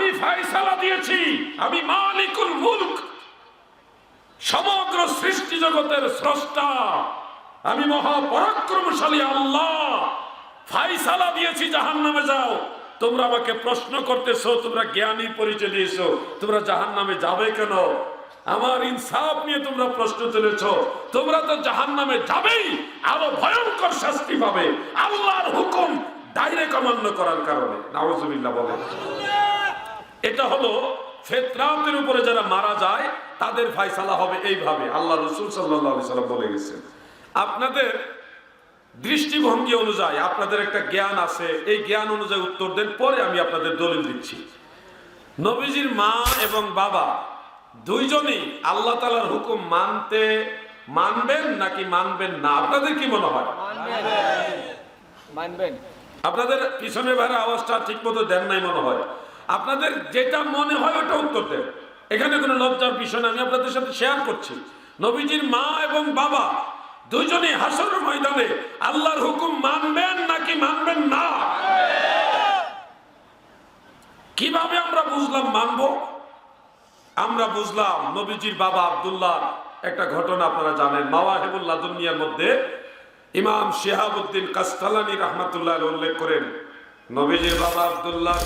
আমি ফয়সালা দিয়েছি, আমি মালিকুল মুলক, সমগ্র সৃষ্টি জগতের স্রষ্টা, আমি মহাপরাক্রমশালী আল্লাহ। ফয়সালা দিয়েছি জাহান্নামে যাও। তোমরা আমাকে প্রশ্ন করতেছো, তোমরা জ্ঞানী পরিচয় দিয়েছো, তোমরা জাহান্নামে যাবে কেন? আমার ইনসাফ নিয়ে তোমরা প্রশ্ন তুলেছো, তোমরা তো জাহান্নামে যাবেই, আরো ভয়ঙ্কর শাস্তি পাবে আল্লাহর হুকুম ডাইরেক্ট অমান্য করার কারণে। নাউজুবিল্লাহ বলেন। এটা হলো ফিতরাতের উপরে যারা মারা যায় তাদের ফয়সালা হবে এইভাবে, আল্লাহ রাসূল সাল্লাল্লাহু আলাইহি সাল্লাম বলে গেছেন। আপনাদের দৃষ্টিভঙ্গি অনুযায়ী আপনাদের একটা জ্ঞান আছে, এই জ্ঞান অনুযায়ী উত্তর দেন, পরে আমি আপনাদের দলিল দিচ্ছি। নবীজির মা এবং বাবা দুইজনই আল্লাহ তাআলার হুকুম মানবেন নাকি মানবেন না? আপনাদের কি মনে হয়? মানবেন। আপনাদের পিছনে বাইরে আওয়াজটা ঠিক মতো দেন নাই মনে হয়। আপনাদের যেটা মনে হয় ওটা উত্তর দেন, এখানে কোনো লজ্জার বিষয় না, আমি আপনাদের সাথে শেয়ার করছি। নবীজির মা এবং বাবা দুইজনই হাসরের ময়দানে আল্লাহর হুকুম মানবেন নাকি মানবেন না? কিভাবে আমরা বুঝলাম মানবো? আমরা বুঝলাম নবীজির বাবা আব্দুল্লাহ একটা ঘটনা আপনারা জানেন, মাওয়াহিবুল লাদুনিয়ার মধ্যে ইমাম শিহাবউদ্দিন কাসতালানী রাহমাতুল্লাহ আলাইহি উল্লেখ করেন, নবীজির বাবা আব্দুল্লাহ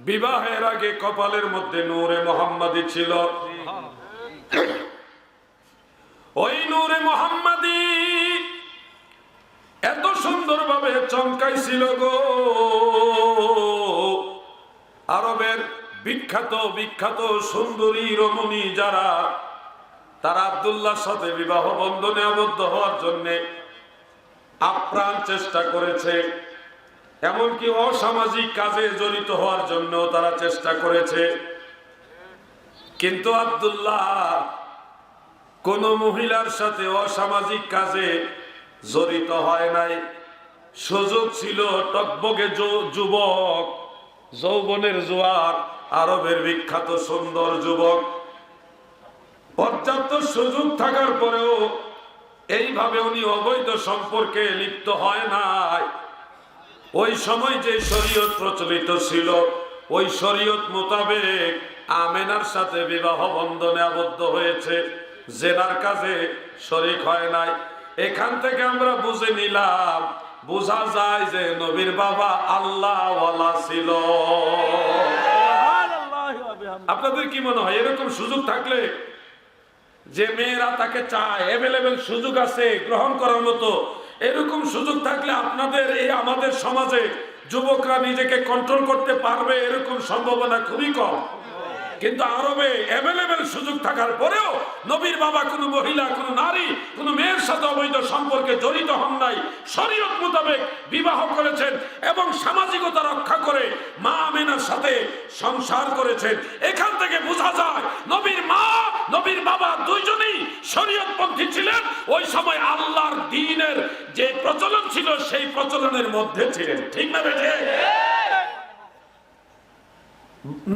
বিবাহের আগে কপালের মধ্যে নূরে মুহাম্মাদি ছিল। ওই নূরে মুহাম্মাদি এত সুন্দরভাবে চমকাইছিল গো, আরবের বিখ্যাত বিখ্যাত সুন্দরী রমণী যারা, তারা আব্দুল্লাহর সাথে বিবাহ বন্ধনে আবদ্ধ হওয়ার জন্য আপ্রাণ চেষ্টা করেছে, এমনকি অসামাজিক কাজে জড়িত হওয়ার জন্য তারা চেষ্টা করেছে। কিন্তু আব্দুল্লাহ কোন মহিলার সাথে অসামাজিক কাজে জড়িত হয় নাই। সুযোগ ছিল, টকবগে যুবক, যৌবনের জোয়ার, আরবের বিখ্যাত সুন্দর যুবক, পর্যাপ্ত সুযোগ থাকার পরেও এইভাবে উনি অবৈধ সম্পর্কে লিপ্ত হয় নাই। ওই সময় যে শরীয়ত প্রচলিত ছিল ওই শরীয়ত মোতাবেক আমেনার সাথে বিবাহ বন্ধনে আবদ্ধ হয়েছে, জেনার কাজে শরীক হয় নাই। এখান থেকে আমরা বুঝে নিলাম, বোঝা যায় যে নবীর বাবা আল্লাহওয়ালা ছিল। আপনাদের কি মনে হয় এরকম সুযোগ থাকলে, যে মেয়েরা তাকে চায়, অ্যাভেলেবেল সুযোগ আছে গ্রহণ করার মতো, এরকম সুযোগ থাকলে আপনাদের এই আমাদের সমাজে যুবকরা নিজেকে কন্ট্রোল করতে পারবে এরকম সম্ভাবনা খুবই কম। কিন্তু আরবে অ্যাভেলেবেল সুযোগ থাকার পরেও নবীর বাবা কোনো মহিলা, কোনো নারী, কোনো মেয়ের সাথে অবৈধ সম্পর্কে জড়িত হন নাই, শরীয়ত মোতাবেক বিবাহ করেছেন এবং সামাজিকতা রক্ষা করে মা আমেনার সাথে সংসার করেছেন। এখান থেকে বোঝা যায় নবীর মা নবীর বাবা দুইজনই শরীয়তপন্থী ছিলেন। ওই সময় আল্লাহর দ্বীনের যে প্রচলন ছিল সেই প্রচলনের মধ্যে ছিলেন। ঠিক না বেঠে?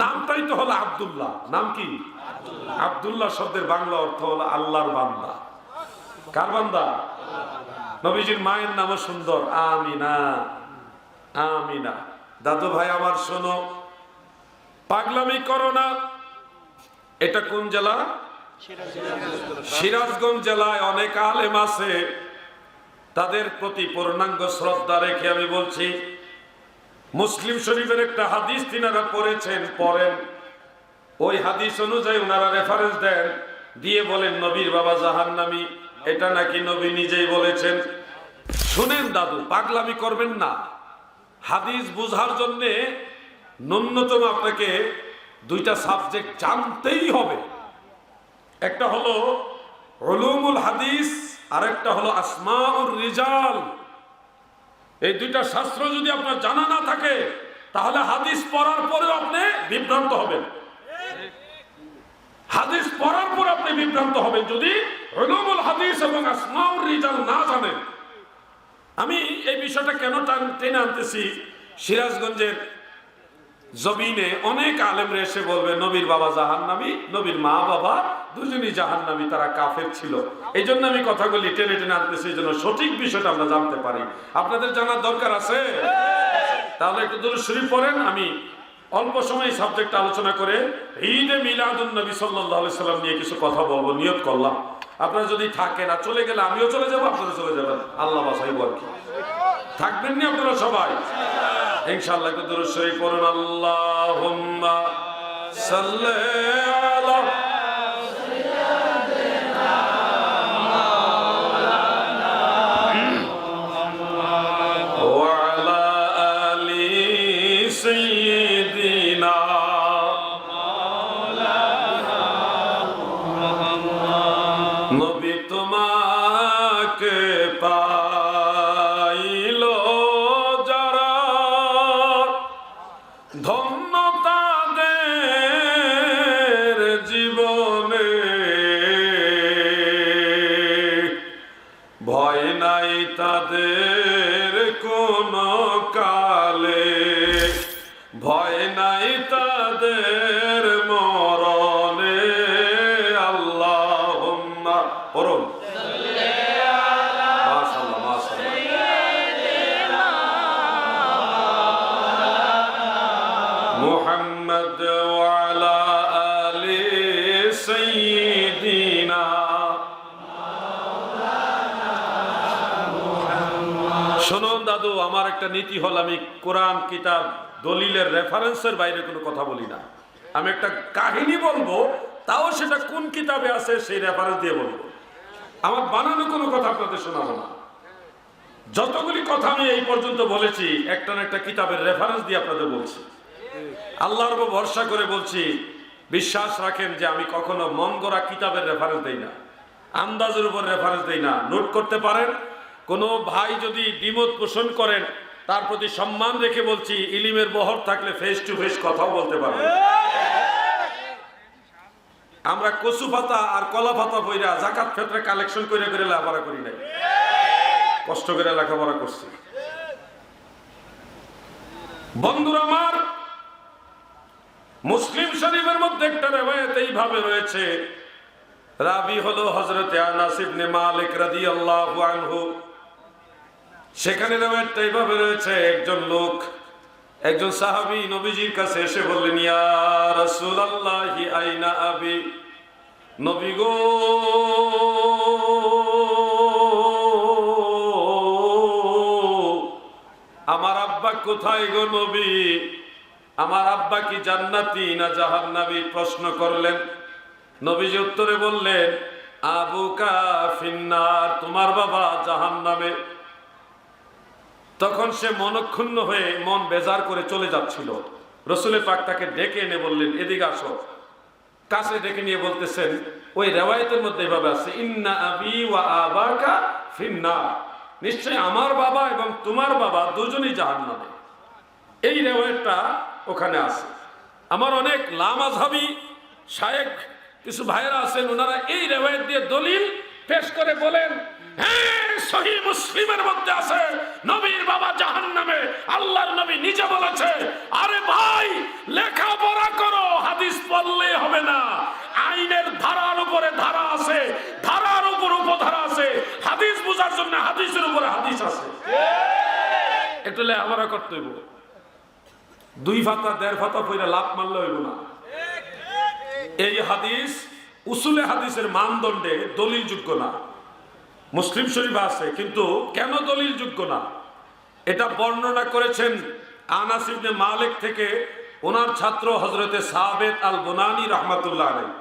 নামটাই তো হলো আব্দুল্লাহ। নাম কি? আব্দুল্লাহ শব্দের বাংলা অর্থ হলো আল্লাহর বান্দা। কার বান্দা? নবীজির মায়ের নামও সুন্দর, আমিনা। আমিনা। দাদু ভাই আমার শোনো, পাগলামি করো না। এটা কোন জেলা? সিরাজগঞ্জ জেলায় অনেক আলেম আছে, তাদের প্রতি পূর্ণাঙ্গ শ্রদ্ধা রেখে আমি বলছি, মুসলিম শরীফের একটা হাদিস তিনারা পড়েন, ওই হাদিস অনুযায়ী ওনারা রেফারেন্স দেন, দিয়ে বলেন নবীর বাবা জাহান্নামী। এটা নাকি নবী নিজেই বলেছেন। শুনেন দাদু, পাগলামি করবেন না। হাদিস বুঝার জন্য ন্যূনতম আপনাকে দুইটা সাবজেক্ট জানতেই হবে। একটা হলো উলুমুল হাদিস, আর একটা হলো আসমাউর রিজাল। এই দুইটা শাস্ত্র যদি আপনার জানা না থাকে তাহলে হাদিস পড়ার পরেও আপনি বিভ্রান্ত হবেন। হাদিস পড়ার পর আপনি বিভ্রান্ত হবেন যদি উলুমুল হাদিস এবং আসমাউর রিজাল না জানেন। আমি এই বিষয়টা কেন টেনে আনতেছি, সিরাজগঞ্জের জমিনে অনেক আলেমরা এসে বলবে নবীর বাবা জাহান্নামী, নবীর মা বাবা দুজনই জাহান্নামী, তারা কাফের ছিল। এই জন্য আমি কথাগুলি টেনে টেনে আনতেছি, এই জন্য সঠিক বিষয়টা আমরা জানতে পারি। আপনাদের জানার দরকার আছে? তাহলে একটু দুরূদ শরীফ পড়েন, আমি অল্প সময় সাবজেক্ট আলোচনা করে ঈদে মিলাদুন নবী সাল্লাল্লাহু আলাইহি সাল্লাম নিয়ে কিছু কথা বলবো নিয়ত করলাম। আপনারা যদি থাকেন, আর চলে গেলে আমিও চলে যাবো, আপনারা চলে যাবেন, আল্লাহ বাসাইব আর কি। থাকবেন নি আপনারা সবাই ইনশাআল্লাহ? একটু দুরূদ শরীফ পড়ুন। আল্লাহুম্মা সাল্লি আলা ওয়া আলা আলি সাইয়্যিদিনা নবী তোমাকে পাইল যারা ধন্য তাদের জীবনে, ভয় নাই তাদের কোনো কালে, ভয় নাই তাদের মরণে। আল্লাহুম্মা পড়ুন। মাশাআল্লাহ মাশাআল্লাহ। মুহাম্মদ ওয়া আলা আলি সাইয়্যিদিনা। শুনুন দাদু, আমার একটা নীতি হল, আমি কোরআন কিতাব দলিলের রেফারেন্সের বাইরে কোনো কথা বলি না। আমি একটা কাহিনী বলবো, তাও সেটা কোন কিতাবে আছে সেই রেফারেন্স দিয়ে বলবো। আমার বানানো কোনো কথা আপনাদের শোনাবো না। যতগুলি কথা আমি এই পর্যন্ত বলেছি একটা না একটা কিতাবের রেফারেন্স দিয়ে আপনাদের বলছি। আল্লাহর উপর ভরসা করে বলছি, বিশ্বাস রাখেন যে আমি কখনো মন গড়া কিতাবের রেফারেন্স দেই না, আন্দাজের উপর রেফারেন্স দেই না। নোট করতে পারেন। কোনো ভাই যদি দ্বিমত পোষণ করেন, তার প্রতি সম্মান রেখে বলছি, ইলিমের বহর থাকলে ফেস টু ফেস কথাও বলতে পারবেন। আমরা কচু পাতা আর কলা পাতা বইরা জাকাত ফেতরা কালেকশন করে করে লেখাপড়া করি নাই, কষ্ট করে লেখাপড়া করছি। বন্ধুরা আমার, মুসলিম শরীফের মধ্যে একটা রিওয়ায়াত এইভাবে রয়েছে, রাবি হলো হযরত আনাস ইবনে মালিক রাদিয়াল্লাহু আনহু। সেখানে রিওয়ায়াতটা এইভাবে রয়েছে, একজন লোক, একজন সাহাবী নবীজির কাছে এসে বললেন, ইয়া রাসূলুল্লাহি আইনা আবি, নবী গো আমার আব্বা কোথায় গো নবী? আমার আব্বা কি জান্নাতি না জাহান্নামী? প্রশ্ন করলেন। নবীজি উত্তরে বললেন, আবুকা ফিন্নার, তোমার বাবা জাহান্নামে। তখন সে মনক্ষুণ্ণ হয়ে মন বেজার করে চলে যাচ্ছিল। রসুল পাক তাকে ডেকে এনে বললেন, এদিকে আসো। কাছে ডেকে নিয়ে বলতেছেন, ওই রিওয়ায়াতের মধ্যে এভাবে আছে, ইন্না আবি ওয়া আবাকা ফিন্নার, নিশ্চয় আমার বাবা এবং তোমার বাবা দুজনই জাহান্নামে। এই রিওয়ায়াতটা ওখানে আছে। আমার অনেক লামাযহাবী শায়েখ কিছু ভাইয়েরা আছেন, ওনারা এই রিওয়ায়াত দিয়ে দলিল পেশ করে বলেন, হ্যাঁ সহিহ মুসলিমের মধ্যে আছে নবীর বাবা জাহান্নামে, আল্লাহর নবী নিজে বলেছে। আরে ভাই, লেখাপড়া করো, হাদিস পড়লে হবে না। আইনের ধারার উপরে ধারা আছে, ধারার উপর উপধারা আছে। হাদিস বোঝার জন্য হাদিসের উপরে হাদিস আছে। একটু লেখাপড়া করতে হইব। দুই ফাতা দেড় ফাতা পয়রা লাভ মারলে হইব না। এই হাদিস উসুলে হাদিসের মানদণ্ডে দলিল যোগ্য না। মুসলিম শরীফ আছে, কিন্তু কেন দলিল যোগ্য না এটা বর্ণনা করেছেন আনাস ইবনে মালিক থেকে ওনার ছাত্র হযরতে সাবেত আল বুনানি রাহমাতুল্লাহ আলাইহি।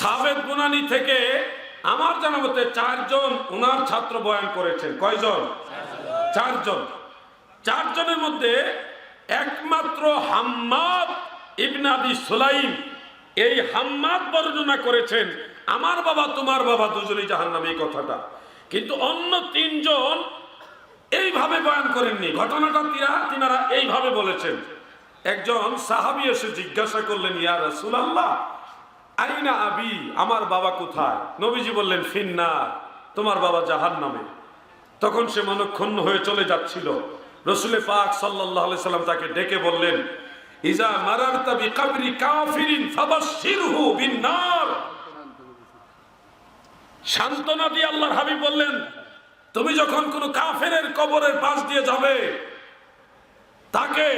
সাবেত বুনানি থেকে আমার জানা মতে 4 জন ওনার ছাত্র বয়ান করেছেন। কয়জন? 4 জন। 4 জনের মধ্যে একমাত্র হাম্মাদ ইবনে আবি সুলাইম, এই হাম্মাদ বর্ণনা করেছেন আমার বাবা তোমার বাবা দুজনেই জাহান্নামী, এই কথাটা। কিন্তু অন্য 3 জন এইভাবে বয়ান করেননি। ঘটনাটা তিনারা এইভাবে বলেছেন। একজন সাহাবী এসে জিজ্ঞাসা করলেন, ইয়া রাসূলুল্লাহ আইনা আবি, আমার বাবা কোথায়? নবীজি বললেন, ফিন্নার, তোমার বাবা জাহান্নামে। তখন সে মনক্ষুণ্ণ হয়ে চলে যাচ্ছিল। রাসূল পাক সাল্লাল্লাহু আলাইহি সাল্লাম তাকে ডেকে বললেন, ইজা মারারতা বিকবরি কাফিরিন ফাবাশশিরহু বিন্নার। সান্ত্বনা দিয়ে আল্লাহর হাবিব বললেন, তুমি যখন কোন কাফেরের কবরের পাশ দিয়ে যাবে, তাকে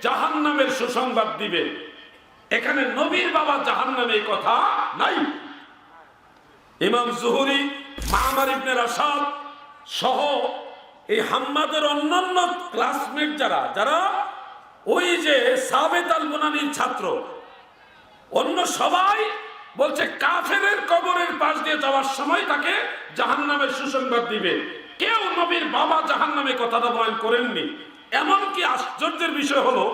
জাহান্নামের সুসংবাদ দিবে। এখানে নবীর বাবা জাহান্নামে এই কথা নাই। ইমাম জুহরি, মামার ইবনে রাশাদ সহ এই হাম্মাদের অন্যান্য ক্লাসমেট যারা ওই যে সাবেত আল বুনানির ছাত্র, অন্য সবাই বলছে কাফেরের কবরের পাশ দিয়ে যাওয়ার সময় তাকে জাহান্নামের সুসংবাদ দিবে। কেউ নবীর বাবা জাহান্নামে কথাটা বয়ান করেননি। এমনকি আশ্চর্যের বিষয় হলো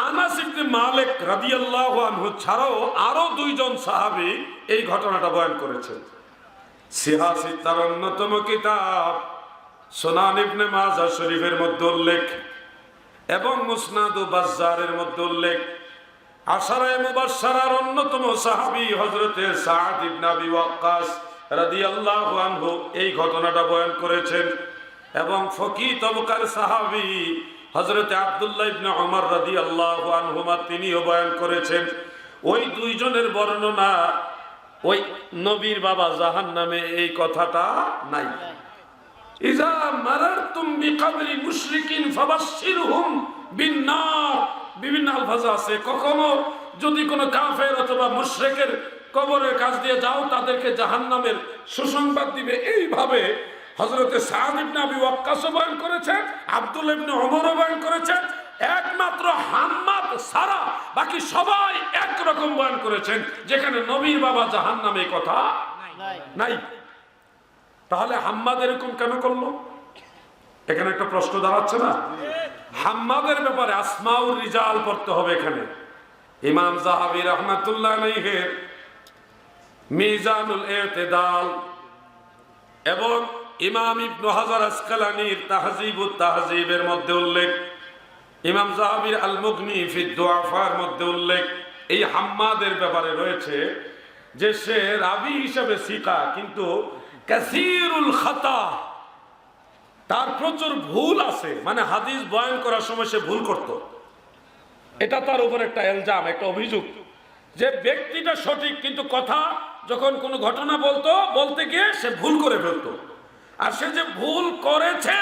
আনাস ইবনে মালিক রাদিয়াল্লাহু আনহু ছাড়াও আরো দুইজন সাহাবী এই ঘটনাটা বয়ান করেছেন। সিহা সিত্তার অন্যতম কিতাব সুনান ইবনে মাজাহ শরীফের মধ্যে উল্লেখ এবং মুসনাদ বাজ্জারের মধ্যে উল্লেখ। আশারায়ে মুবাশশারার অন্যতম সাহাবী হযরতে সাদ ইবনে আবি ওয়াক্কাস রাদিয়াল্লাহু আনহু এই ঘটনাটা বয়ান করেছেন এবং ফকি তবকার সাহাবী হযরতে আব্দুল্লাহ ইবনে ওমর রাদিয়াল্লাহু আনহুমা তিনিও বয়ান করেছেন। ওই দুইজনের বর্ণনা ওই নবীর বাবা জাহান্নামে এই কথাটা নাই। ইজা মারারতুম বিকবরি মুশরিকিন ফাবাশশিরহুম বিন্নার, বিভিন্ন আলফাজ আছে। কখনো যদি কোনো কাফের অথবা মুশরিকের কবরের কাছ দিয়ে যাও তাদেরকে জাহান্নামের সুসংবাদ দিবে। এইভাবে হযরতে সাদ ইবনে আবি ওয়াক্কাস বয়ান করেছেন, আব্দুল্লাহ ইবনে ওমর বয়ান করেছেন। একমাত্র হাম্মাদ ছাড়া বাকি সবাই একরকম বয়ান করেছেন, যেখানে নবীর বাবা জাহান্নামে কথা নাই। তাহলে হাম্মাদ এরকম কেন করলো? এখানে একটা প্রশ্ন দাঁড়াচ্ছে না? হাম্মাদের ব্যাপারে আসমাউর রিজাল পড়তে হবে। এখানে ইমাম যাহাবী রাহমাতুল্লাহ আলাইহির মিজানুল ইতিদাল এবং ইমাম ইবনে হাজার আসকালানির তাহযিবুত তাহযিবের মধ্যে উল্লেখ, ইমাম যাহাবীর আল মুগনি ফি দুআফার মধ্যে উল্লেখ, এই হাম্মাদের ব্যাপারে রয়েছে যে সে রাবি হিসেবে সিকা, কিন্তু কাসীরুল খাতা, তার প্রচুর ভুল আছে। মানে হাদিস বয়ান করার সময় সে ভুল করত। এটা তার উপর একটা ইলজাম, একটা অভিযোগ যে ব্যক্তিটা সঠিক, কিন্তু কথা যখন কোনো ঘটনা বলতে গিয়ে সে ভুল করে ফেলতো। আর সে যে ভুল করেছে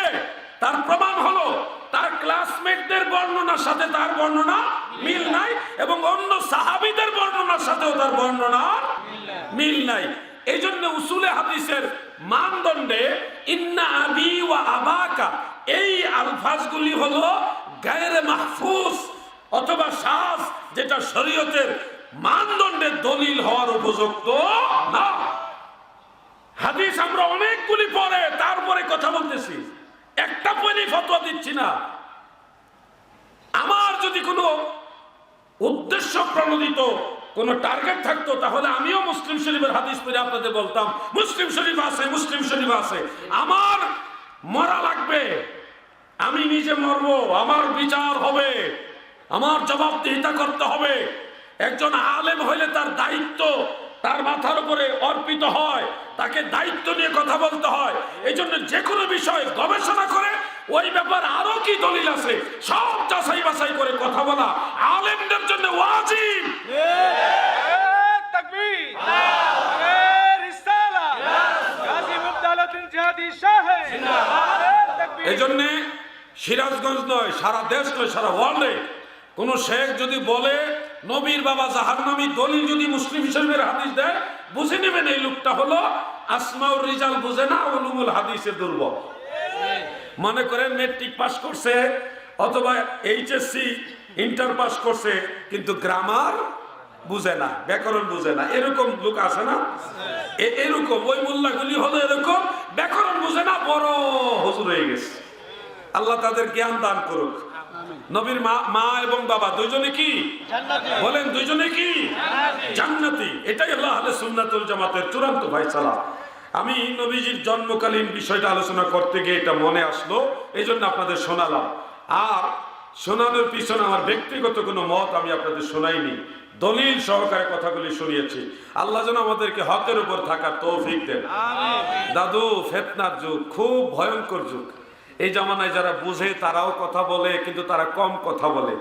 তার প্রমাণ হলো তার ক্লাসমেটদের বর্ণনার সাথে তার বর্ণনা মিল নাই, এবং অন্য সাহাবীদের বর্ণনার সাথেও তার বর্ণনা মিল নাই। এই জন্য উসুলে হাদিসের মানদণ্ডে ইন্না আবি ওয়া আবাকা এই আলফাজগুলি হলো গায়রে মাহফুজ অথবা শায, যেটা শরীয়তের মানদণ্ডে দলিল হওয়ার উপযুক্ত না। হাদিস আমরা অনেকগুলি পড়ে তারপরে কথা বলতেছি, একটা পড়ে ফতোয়া দিচ্ছি না। আমার যদি কোনো উদ্দেশ্য প্রণোদিত কোন টার্গেট থাকতো তাহলে আমিও মুসলিম শরীফের হাদিস পড়ে আপনাদের বলতাম মুসলিম শরীফ আছে, মুসলিম শরীফ আছে। আমার মরা লাগবে, আমি নিজে মরবো, আমার বিচার হবে, আমার জবাবদিহিতা করতে হবে। একজন আলেম হইলে তার দায়িত্ব তার মাথার উপরে অর্পিত হয়, তাকে দায়িত্ব নিয়ে কথা বলতে হয়। এই জন্য যে কোনো বিষয় গবেষণা করে ওই ব্যাপার আরো কি দলিল আছে সব যাচাই বাছাই করে কথা বলা আলেমদের জন্য ওয়াজিব। তাকবীর, রিসালা, গাজী মুবদালাতুল জিহাদি শাহে। এই জন্য সিরাজগঞ্জ নয়, সারা দেশ নয়, সারা ওয়ার্ল্ডে কোন শেখ যদি বলে নবীর বাবা জাহান্নামী, দলিল যদি মুসলিম শরীফের হাদিস দেয়, বুঝে নেবেন এই লোকটা হলো আসমাউর রিজাল বুঝে না, উলুমুল হাদিসে দুর্বল। মনে করেন মেট্রিক পাস করছে অথবা এইচএসসি ইন্টার পাস করছে, কিন্তু গ্রামার বুঝে না, ব্যাকরণ বুঝে না, এরকম লোক আছে না? এরকম ওই মোল্লাগুলি হলো এরকম, ব্যাকরণ বুঝে না, বড় হুজুর হয়ে গেছে। আল্লাহ তাদের জ্ঞান দান করুক। নবীর মা এবং বাবা দুইজনে কি বলেন? দুইজনে কি জান্নাতি। এটাই হলো আহলে সুন্নাত ওয়াল জামাতের চূড়ান্ত ফয়সালা। আমি নবীজির জন্মকালীন বিষয়টা আলোচনা করতে গিয়ে এটা মনে আসলো, এই জন্য আপনাদের শোনালাম। আর শোনানোর পিছনে আমার ব্যক্তিগত কোনো মত আমি আপনাদের শোনাইনি, দলিল সহকারে কথাগুলি শুনিয়েছি। আল্লাহ যেন আমাদেরকে হকের উপর থাকার তৌফিক দেন। দাদু, ফিতনার যুগ, খুব ভয়ঙ্কর যুগ। এই জামানায় যারা বুঝে তারাও কথা বলে, কিন্তু তারা কম কথা বলে,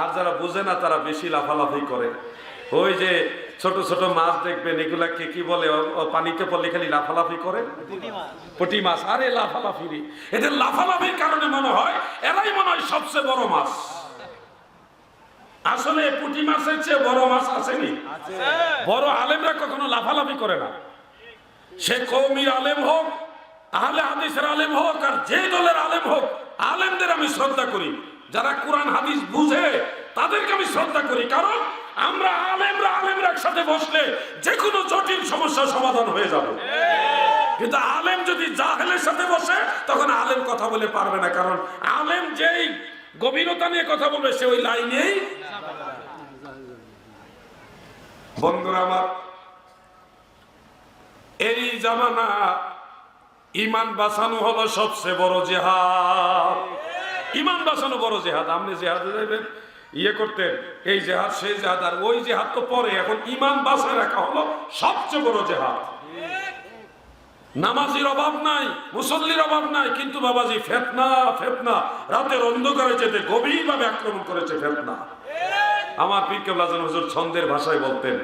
আর যারা বুঝে না তারা বেশি লাফালাফি করে। ওই যে ছোট ছোট মাছ দেখবেন, এগুলাকে কি বলে, ও পানিতে পড়লে খালি লাফালাফি করে, পুঁটি মাছ। আরে লাফালাফি, এদের লাফালাফির কারণে মনে হয় এরাই মনে হয় সবচেয়ে বড় মাছ। আসলে পুঁটি মাছের চেয়ে বড় মাছ আসেনি। বড় আলেমরা কখনো লাফালাফি করে না। সে কওমির আলেম হোক, আহলে হাদিসের আলেম হোক, আর যে দলের আলেম হোক, আলেমদের আমি শ্রদ্ধা করি। যারা কোরআন হাদিস বুঝে তাদেরকে আমি শ্রদ্ধা করি, কারণ আমরা আলেমরা একসাথে বসলে যে কোনো জটিল সমস্যার সমাধান হয়ে যাবে। কিন্তু আলেম যদি জাহেলের সাথে বসে, তখন আলেম কথা বলে পারবে না, কারণ আলেম যেই গভীরতা নিয়ে কথা বলবে সে ওই লাইনেই। বন্ধুরা আমার, এই জামানা ইমান বাঁচানো হলো সবচেয়ে বড় জেহাদ। ইমান বাঁচানো বড় জেহাদ। আপনি জেহাদে যাবেন, ইয়ে করতেন, এই জেহাদ সেই জেহাদ, আর ওই জেহাদ তো পরে। এখন ইমান বাঁচায় রাখা হলো সবচেয়ে বড় জেহাদ। নামাজির অভাব নাই, মুসল্লির অভাব নাই, কিন্তু বাবাজি ফিতনা, রাতের অন্ধকারে যেতে গভীরভাবে আক্রমণ করেছে ফিতনা। আমার পীর কেবলা জান হুজুর ছন্দের ভাষায় বলতেন,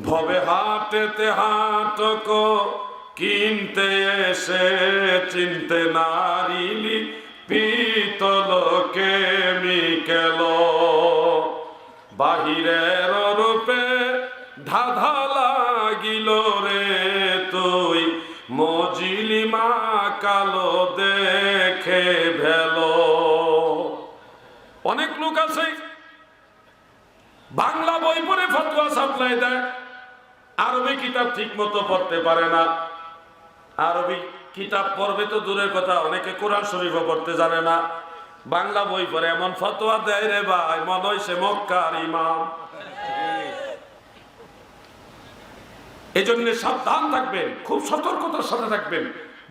ভবে হাটেতে হাটক কিনতে এসে চিনতে নারিলি পিতল কেমিকেল, বাহিরের রূপে ধাঁধা লাগিল রে তুই, মজিলিমা কালো দেখে ভেলো। অনেক লোক আছে বাংলা বই পড়ে ফতোয়া সাপ্লাই দেয়, আরবি কিতাব ঠিক মতো পড়তে পারে না। আরবি কিতাব পড়বে তো দূরের কথা, অনেকে কোরআন শরীফও পড়তে জানে না। বাংলা বই পড়ে এমন ফতোয়া দেয় রে ভাই, মনে হয় সে মক্কার ইমাম। এজন্য সাবধান থাকবেন, খুব সতর্কতার সাথে থাকবেন।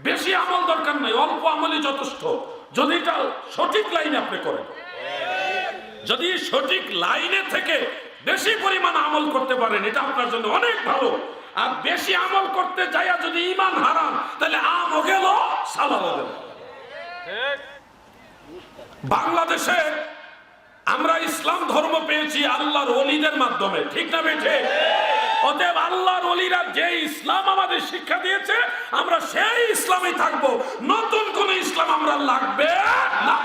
বেশি আমল দরকার নাই, অল্প আমলই যথেষ্ট, যদি এটা সঠিক লাইনে আপনি করেন। যদি সঠিক লাইনে থেকে বেশি পরিমাণ আমল করতে পারেন, এটা আপনার জন্য অনেক ভালো। আর বেশি আমল করতে যাইয়া যদি ঈমান হারান, তাহলে আমও গেল, সালাও গেল। বাংলাদেশে আমরা ইসলাম ধর্ম পেয়েছি আল্লাহর ওলিদের মাধ্যমে, ঠিক না বেঠে? অতএব আল্লাহর ওলিরা যে ইসলাম আমাদের শিক্ষা দিয়েছে, আমরা সেই ইসলামে থাকবো। নতুন কোন ইসলাম আমরা লাগবে না।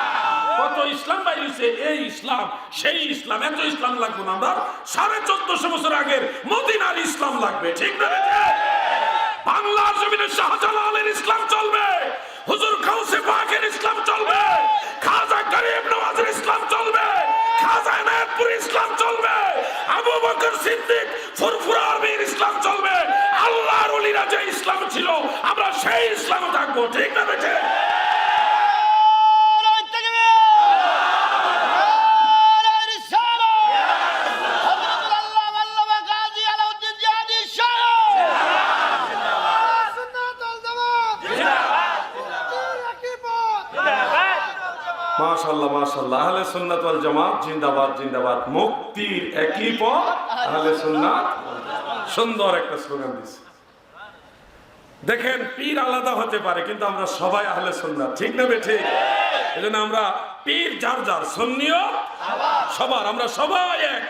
কত ইসলাম বাইরেছে, এই ইসলাম সেই ইসলাম, এত ইসলাম লাগবে না। আমরা 1450 বছর আগের মদিনার ইসলাম লাগবে, ঠিক না বেঠে? বাংলার জমিনে শাহজালালের ইসলাম চলবে, হুজুর গাউসে পাকের ইসলাম চলবে, খাজা গরিব নওয়াজের ইসলাম চলবে, খাজা এনায়েতপুরের ইসলাম চলবে, আবু বকর সিদ্দিক ফুরফুরা আরবির ইসলাম চলবে। আল্লাহর ওলিরা যে ইসলাম ছিল, আমরা সেই ইসলামে থাকবো, ঠিক না বেঠে? মাশাআল্লাহ মাশাআল্লাহ, আহলে সুন্নাত ওয়াল জামাত জিন্দাবাদ জিন্দাবাদ। মুক্তির একই পথ আহলে সুন্নাত। সুন্দর একটা স্লোগান দিছে। দেখেন, পীর আলাদা হতে পারে, কিন্তু আমরা সবাই আহলে সুন্নাত, ঠিক না বেঠে? এজন্য আমরা পীর যার যার, সুন্নিও সবার, আমরা সবাই এক।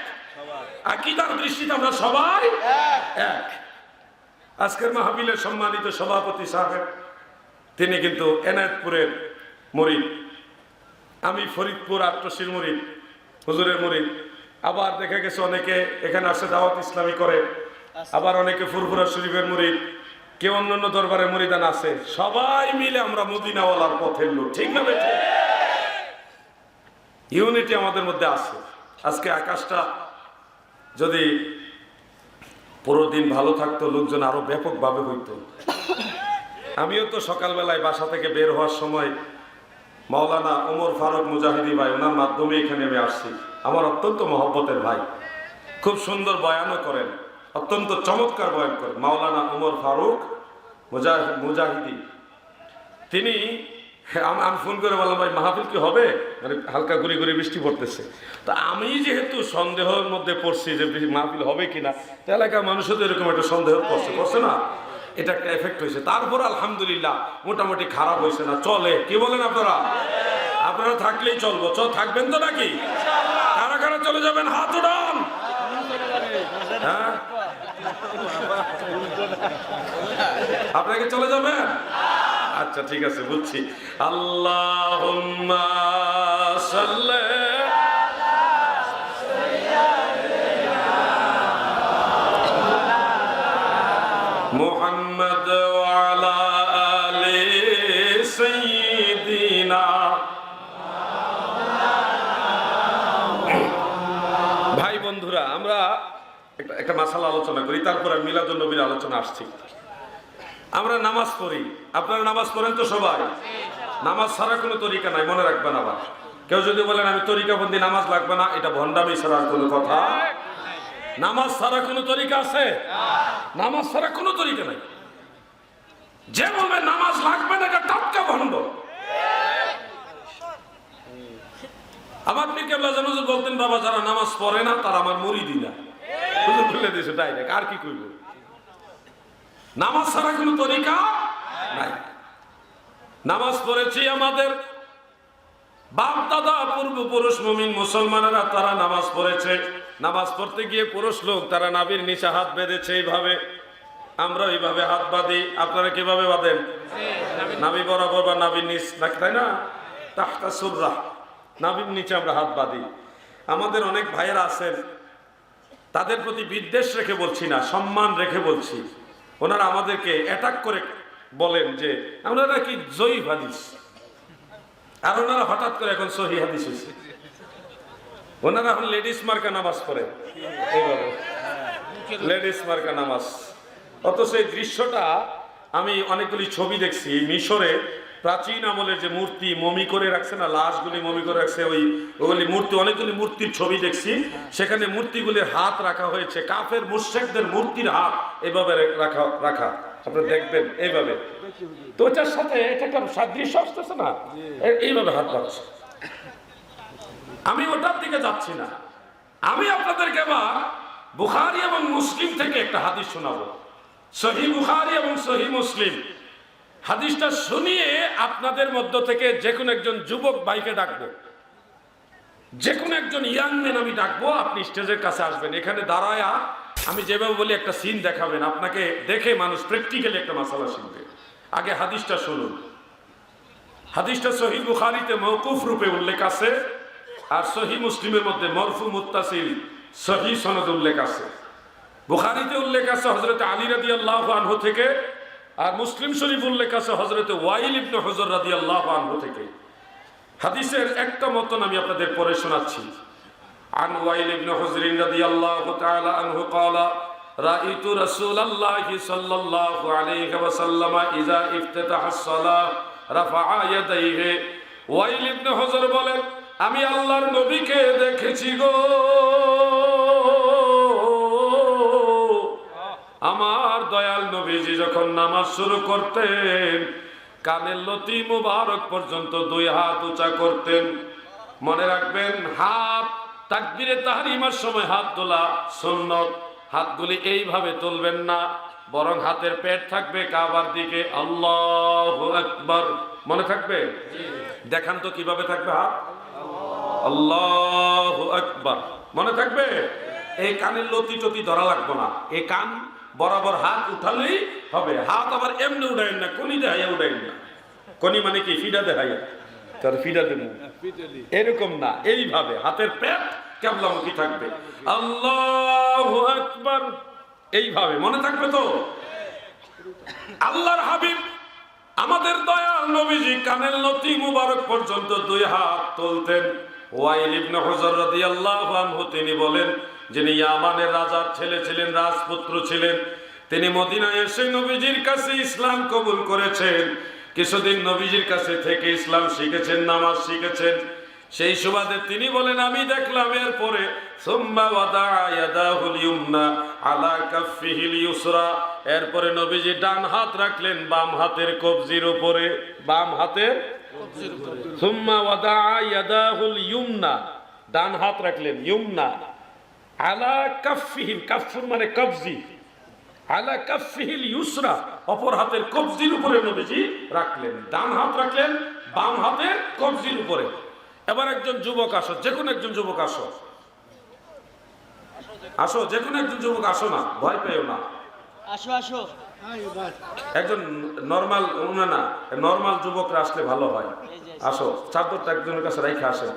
আকীদার দৃষ্টিতে আমরা সবাই এক। আজকের মাহফিলের সম্মানিত সভাপতি সাহেব, তিনি কিন্তু এনায়েতপুরের মুরিদ। আমি ফরিদপুর আট্রসির মুরিদ, হুজুরের মুরিদ। আবার দেখা গেছে অনেকে এখানে আসে দাওয়াত ইসলামী করে, আবার অনেকে ফুরফুরা শরীফের মুরিদ, কেউ অন্যান্য দরবারের মুরিদান আছে। সবাই মিলে আমরা মদিনাওয়ালার পথের লোক, ঠিক না বেঠে? ইউনিটি আমাদের মধ্যে আছে। আজকে আকাশটা যদি পুরো দিন ভালো থাকতো, লোকজন আরো ব্যাপকভাবে হইতো। আমিও তো সকালবেলায় বাসা থেকে বের হওয়ার সময় মাওলানা ওমর ফারুক মুজাহিদি ভাই, ওনার মাধ্যমে এখানে আমি আসছি। আমার অত্যন্ত মহব্বতের ভাই, খুব সুন্দর বয়ানও করেন, অত্যন্ত চমৎকার বয়ান করেন। মাওলানা ওমর ফারুক মুজাহিদি, তিনি, আমি ফোন করে বললাম, ভাই মাহফিল কি হবে? মানে হালকা গুড়ি গুড়ি বৃষ্টি পড়তেছে। তা আমি যেহেতু সন্দেহের মধ্যে পড়ছি যে মাহফিল হবে কিনা, এলাকার মানুষও তো এরকম একটা সন্দেহ পড়ছে না, এটা একটা এফেক্ট হয়েছে। তারপর আলহামদুলিল্লাহ মোটামুটি খারাপ হয়েছে না, চলে। কি বলেন আপনারা? আপনারা থাকলেই চলবো। থাকবেন তো নাকি? কারা কারা চলে যাবেন? হাত উঠান। হ্যাঁ, আপনাকে চলে যাবেন? আচ্ছা ঠিক আছে, বুঝছি। আল্লাহুম্মা সাল্লি মুহাম্মদ ওয়া আলা আলি সাইয়্যিদিনা। ভাই বন্ধুরা, আমরা একটা মাসালা আলোচনা করি, তারপরে মিলাদুন নবীর আলোচনা আসছি। আমরা নামাজ পড়ি, আপনারা নামাজ পড়েন তো সবাই? নামাজ ছাড়া কোনো তরিকা নাই, মনে রাখবেন। আবার কেউ যদি বলেন আমি তরিকাবন্দি, নামাজ লাগবে না, এটা ভণ্ডামি ছাড়া কোনো কথা। নামাজ ছাড়া কোনো তরিকা আছে? নামাজ ছাড়া কোনো তরিকা নাই। যে বলবে নামাজ লাগবে না, এটা টাটকা ভণ্ড। আমার পীর কেবলা যেন বলতেন, বাবা যারা নামাজ পড়ে না তারা আমার মুরিদি না। বলে দিয়েছে ডাইরেক্ট, আর কি করবো? নামাজ ছাড়া কোনো তরিকা নাই। নামাজ পড়েছি আমাদের বাপ দাদা পূর্বপুরুষ মুমিন মুসলমানেরা, তারা নামাজ পড়েছে। নামাজ পড়তে গিয়ে পুরুষ লোক তারা নাভির নিচে হাত বেঁধেছে এইভাবে, আমরা এইভাবে হাত বাঁধি। আপনারা কিভাবে বাঁধেন? নাভি বরাবর বা নাভির নিচ, তাই না? তাহতা সুররা, নাভির নিচে আমরা হাত বাঁধি। আমাদের অনেক ভাইয়েরা আছেন, তাদের প্রতি বিদ্বেষ রেখে বলছি না, সম্মান রেখে বলছি। ওনারা আমাদেরকে অ্যাটাক করে বলেন যে আমরা নাকি জয়ীফ হাদিস, আর ওনারা হঠাৎ করে এখন সহি হাদিস হয়েছে। ওনারা এখন লেডিস মার্কা নামাজ পড়ে, এইভাবে লেডিস মার্কা নামাজ। অথচ এই দৃশ্যটা আমি অনেকগুলি ছবি দেখছি মিশরে, প্রাচীন আমলের যে মূর্তি মমি করে রাখছে না, লাশগুলি মমি করে রাখছে, ওইগুলি মূর্তি, অনেকগুলি মূর্তির ছবি দেখছি। সেখানে মূর্তিগুলির হাত রাখা হয়েছে, কাফের মুশরিকদের মূর্তির হাত এভাবে রাখা আপনারা দেখবেন এইভাবে। তো এটার সাথে এটা একটা সাদৃশ্য আসতেছে না, এইভাবে হাত রাখছে। আমি ওটার দিকে যাচ্ছি না, আমি আপনাদেরকে এবার বুখারী এবং মুসলিম থেকে একটা হাদিস শোনাবো। সহিহ বুখারী এবং সহিহ মুসলিম হাদিসটা শুনিয়ে আপনাদের মধ্য থেকে যে কোনো একজন যুবক ভাইকে ডাকবো, যে কোনো একজন ইয়াং ম্যান আমি ডাকবো। আপনি স্টেজের কাছে আসবেন, এখানে দাঁড়ায়া আমি যেভাবে বলি একটা সিন দেখাবেন, আপনাকে দেখে মানুষ প্র্যাকটিক্যালি একটা মাসালা শিখবে। আগে হাদিসটা শুনুন। হাদিসটা সহিহ বুখারীতে মওকুফ রূপে উল্লেখ আছে, আর সহিহ মুসলিমের মধ্যে মরফু মুত্তাসিল সহিহ সনদ উল্লেখ আছে। বুখারীতে উল্লেখ আছে হযরত আলী রাদিয়াল্লাহু আনহু থেকে, আর মুসলিম শরীফ উল্লেখ আছে হযরত ওয়াইল ইবনে হুজর রাদিয়াল্লাহু আনহু থেকে। হাদিসের একটা মতন আমি আপনাদের পড়ে শোনাচ্ছি। আন ওয়াইল ইবনে হুজর রাদিয়াল্লাহু তাআলা আনহু قال রাআইতু রাসূলুল্লাহি সাল্লাল্লাহু আলাইহি ওয়াসাল্লাম ইযা ইফতাতাহা আস-সালাহ রাফা'a ইয়াদাইহি। ওয়াইল ইবনে হুজর বলেন, আমি আল্লাহর নবীকে দেখেছি গো, আমার দয়াল নবীজি যখন নামাজ শুরু করতেন কানের লতি মুবারক পর্যন্ত দুই হাত উঁচা করতেন। মনে রাখবেন, হাত তাকবীরে তাহরিমার সময় হাত তোলা সুন্নত। হাতগুলি এইভাবে তুলবেন না, বরং হাতের পেট থাকবে কাবার দিকে। আল্লাহু আকবার, মনে থাকবে? দেখান তো কিভাবে থাকবে হাত। আল্লাহু আকবার, মনে থাকবে? এই কানের লতি টতি ধরা লাগবে না, এই কান বরাবর হাত উঠালেই হবে। হাত আবার এমনি উঠাইন না, কনি দেখাইয়া উঠাইন না। কনি মানে কি? ফিডা দেখাইয়া, তার ফিডা দেন এরকম না, এইভাবে হাতের পেট কিবলামুখী থাকবে। আল্লাহু আকবার, এইভাবে মনে থাকবে তো? আল্লাহর হাবিব আমাদের দয়াল নবীজি কানের লতি মুবারক পর্যন্ত দুই হাত তুলতেন। ওয়াইল ইবনে হুজর রাদিয়াল্লাহু আনহু তিনি বলেন, যিনি ইয়ামানের রাজার ছেলে ছিলেন, রাজপুত্র ছিলেন, তিনি মদিনায় এসে নবীজির কাছে ইসলাম কবুল করেছেন। কিছুদিন নবীজির কাছে থেকে ইসলাম শিখেছেন, নামাজ শিখেছেন। সেই সুবাদে তিনি বলেন, আমি দেখলাম এরপরে সুম্মা ওয়াদা'a ইয়াদাহুল ইউমনা আলা কাফফিহিল ইউসরা, এরপরে নবীজি ডান হাত রাখলেন বাম হাতের কবজির উপরে, বাম হাতের কবজির উপরে। সুম্মা ওয়াদা'a ইয়াদাহুল ইউমনা, ডান হাত রাখলেন ইউমনা আলা কাফফিহিল, কাফফুর মানে কবজি, আলা কাফফিহিল ইউসরা, অপর হাতের কবজির উপরে নবীজি রাখলেন। ডান হাত রাখলেন বাম হাতের কবজির উপরে। এবার একজন যুবক আসো, যে কোনো একজন যুবক আসো, আসো, যে কোনো একজন যুবক আসো না, ভয় পেও না। আসো আসো। একজন নর্মাল না, নর্মাল যুবকরা আসলে ভালো হয়। আসো, চাদরটা একজনের কাছে রেখে আসেন।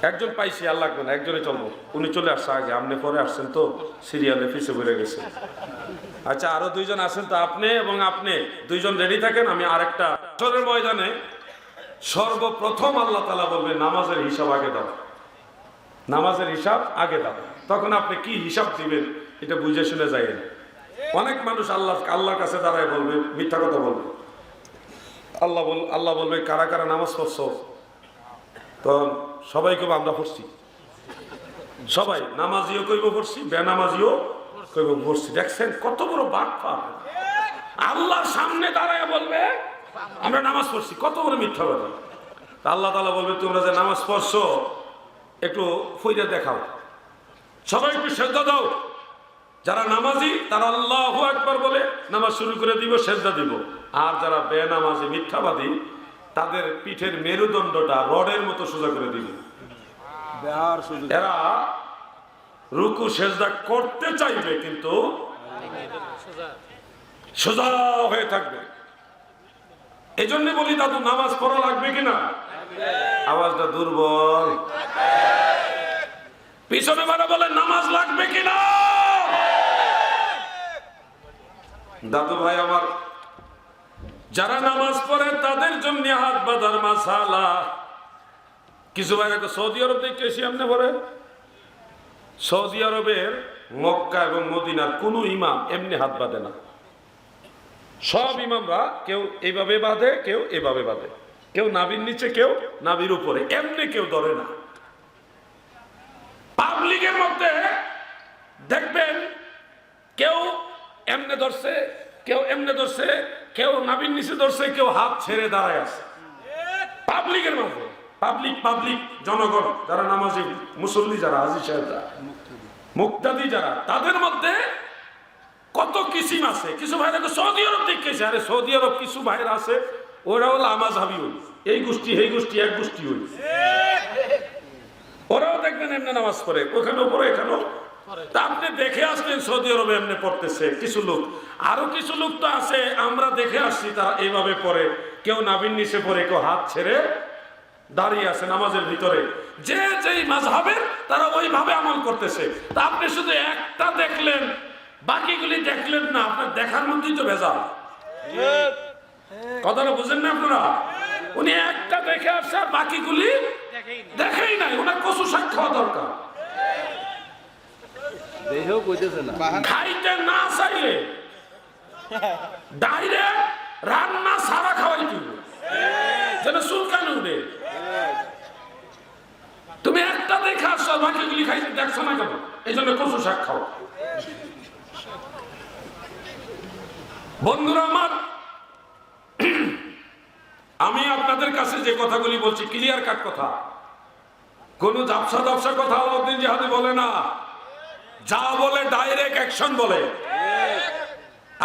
একজন পাইছি, আর লাগবে না, একজনে চলবো। উনি চলে আসছে আগে, আপনি পরে আসছেন তো সিরিয়ালে পিছিয়ে পড়ে গেছে। আচ্ছা, আরো দুইজন আছেন তো, আপনি এবং আপনি দুইজন রেডি থাকেন। আমি আরেকটা আসরের ময়দানে সর্বপ্রথম আল্লাহ তাআলা বলবেন নামাজের হিসাব আগে দাও, নামাজের হিসাব আগে দাও। তখন আপনি কি হিসাব দিবেন এটা বুঝে শুনে যাইয়েন। অনেক মানুষ আল্লাহর কাছে দাঁড়ায় বলবে, মিথ্যা কথা বলবে। আল্লাহ বলবে কারা কারা নামাজ পড়ছো, তো সবাই কইব আমরা পড়ছি। সবাই নামাজিও কইব পড়ছি, বেনামাজিও কইব পড়ছি। দেখছেন কত বড় বাটপার। আল্লাহর সামনে দাঁড়ায় বলবে আমরা নামাজ পড়ছি, কত বড় মিথ্যা কথা। আল্লাহ তাআলা বলবে তোমরা যে নামাজ পড়ছো একটু ফইরা দেখাও, সবাই একটু সেজদা দাও। যারা নামাজি তারা আল্লাহু আকবার বলে নামাজ শুরু করে দিব, সেজদা দিব। আর যারা বেনামাজি মিথ্যাবাদী তাদের পিঠের মেরুদণ্ডটা রডের মতো সোজা করে দিব। এরা রুকু সেজদা করতে চাইবে কিন্তু সোজা হয়ে থাকবে। এই জন্য বলি দাদু, নামাজ পড়া লাগবে কিনা? আওয়াজটা দুর্বল। পিছনে বাড়া বলে নামাজ লাগবে কিনা? দাদু ভাই আমার, যারা নামাজ পড়ে তাদের জন্য হাত বাঁধার মাসালা। কিছু ভাই সৌদি আরব দেখেছি এমনি পড়ে। সৌদি আরবের মক্কা এবং মদিনার কোন ইমাম এমনি হাত বাঁধে না। সব ইমামরা কেউ এইভাবে বাঁধে, কেউ এভাবে বাঁধে, কেউ নাভির নিচে, কেউ নাভির উপরে, এমনি কেউ ধরে না। পাবলিকের মধ্যে দেখবেন কেউ এমনে ধরছে, কেউ এমনে ধরছে, কেউ নাভির নিচে ধরছে, কেউ হাত ছেড়ে দাঁড়ায় আছে। পাবলিকের মধ্যে পাবলিক জনগণ যারা নামাজি মুসল্লি, যারা হাজী সাহেবরা, মুক্তাদি যারা, তাদের মধ্যে কত কিসিম আছে। কিছু ভাইরা তো সৌদি আরব দেখেছে। আরে সৌদি আরব কিছু ভাইরা আছে ওরা হলো আমাজহাবি হই, এই গোষ্ঠী এই গোষ্ঠী এক গোষ্ঠী হই। ওরাও দেখবেন এমনি নামাজ পড়ে, ওখানেও পড়ে এখানেও। তা আপনি দেখে আসলেন সৌদি আরবে এমনি পড়তেছে কিছু লোক। আরো কিছু লোক তো আছে আমরা দেখে আসছি তারা এইভাবে পড়ে, কেউ নাভির নিচে পড়ে, কেউ হাত ছেড়ে দাঁড়িয়ে আছে নামাজের ভিতরে। যে যেই মাযহাবের তারা ওইভাবে আমল করতেছে। তা আপনি শুধু একটা দেখলেন, বাকিগুলি দেখলেন না, আপনার দেখার মধ্যেই তো ভেজাল। কথাটা বুঝেন না আপনারা? উনি একটা দেখে আসছে আর বাকিগুলি দেখেই নাই। ওনার কচু শাক খাওয়া দরকার। খাইতে না চাইলে ডাইরেক্ট রান্না সারা খাওয়াই দিবে, যেন চুলকান উঠে। তুমি একটা দেখে আসছো, বাকিগুলি খাইতে দেখছো না কেন? এই জন্য কচু শাক খাও। বন্ধুরা আমার, আমি আপনাদের কাছে যে কথাগুলি বলছি ক্লিয়ার কাট কথা, কোন ঝাপসা কথা আলাউদ্দিন জিহাদি বলে না। যা বলে ডাইরেক্ট অ্যাকশন বলে।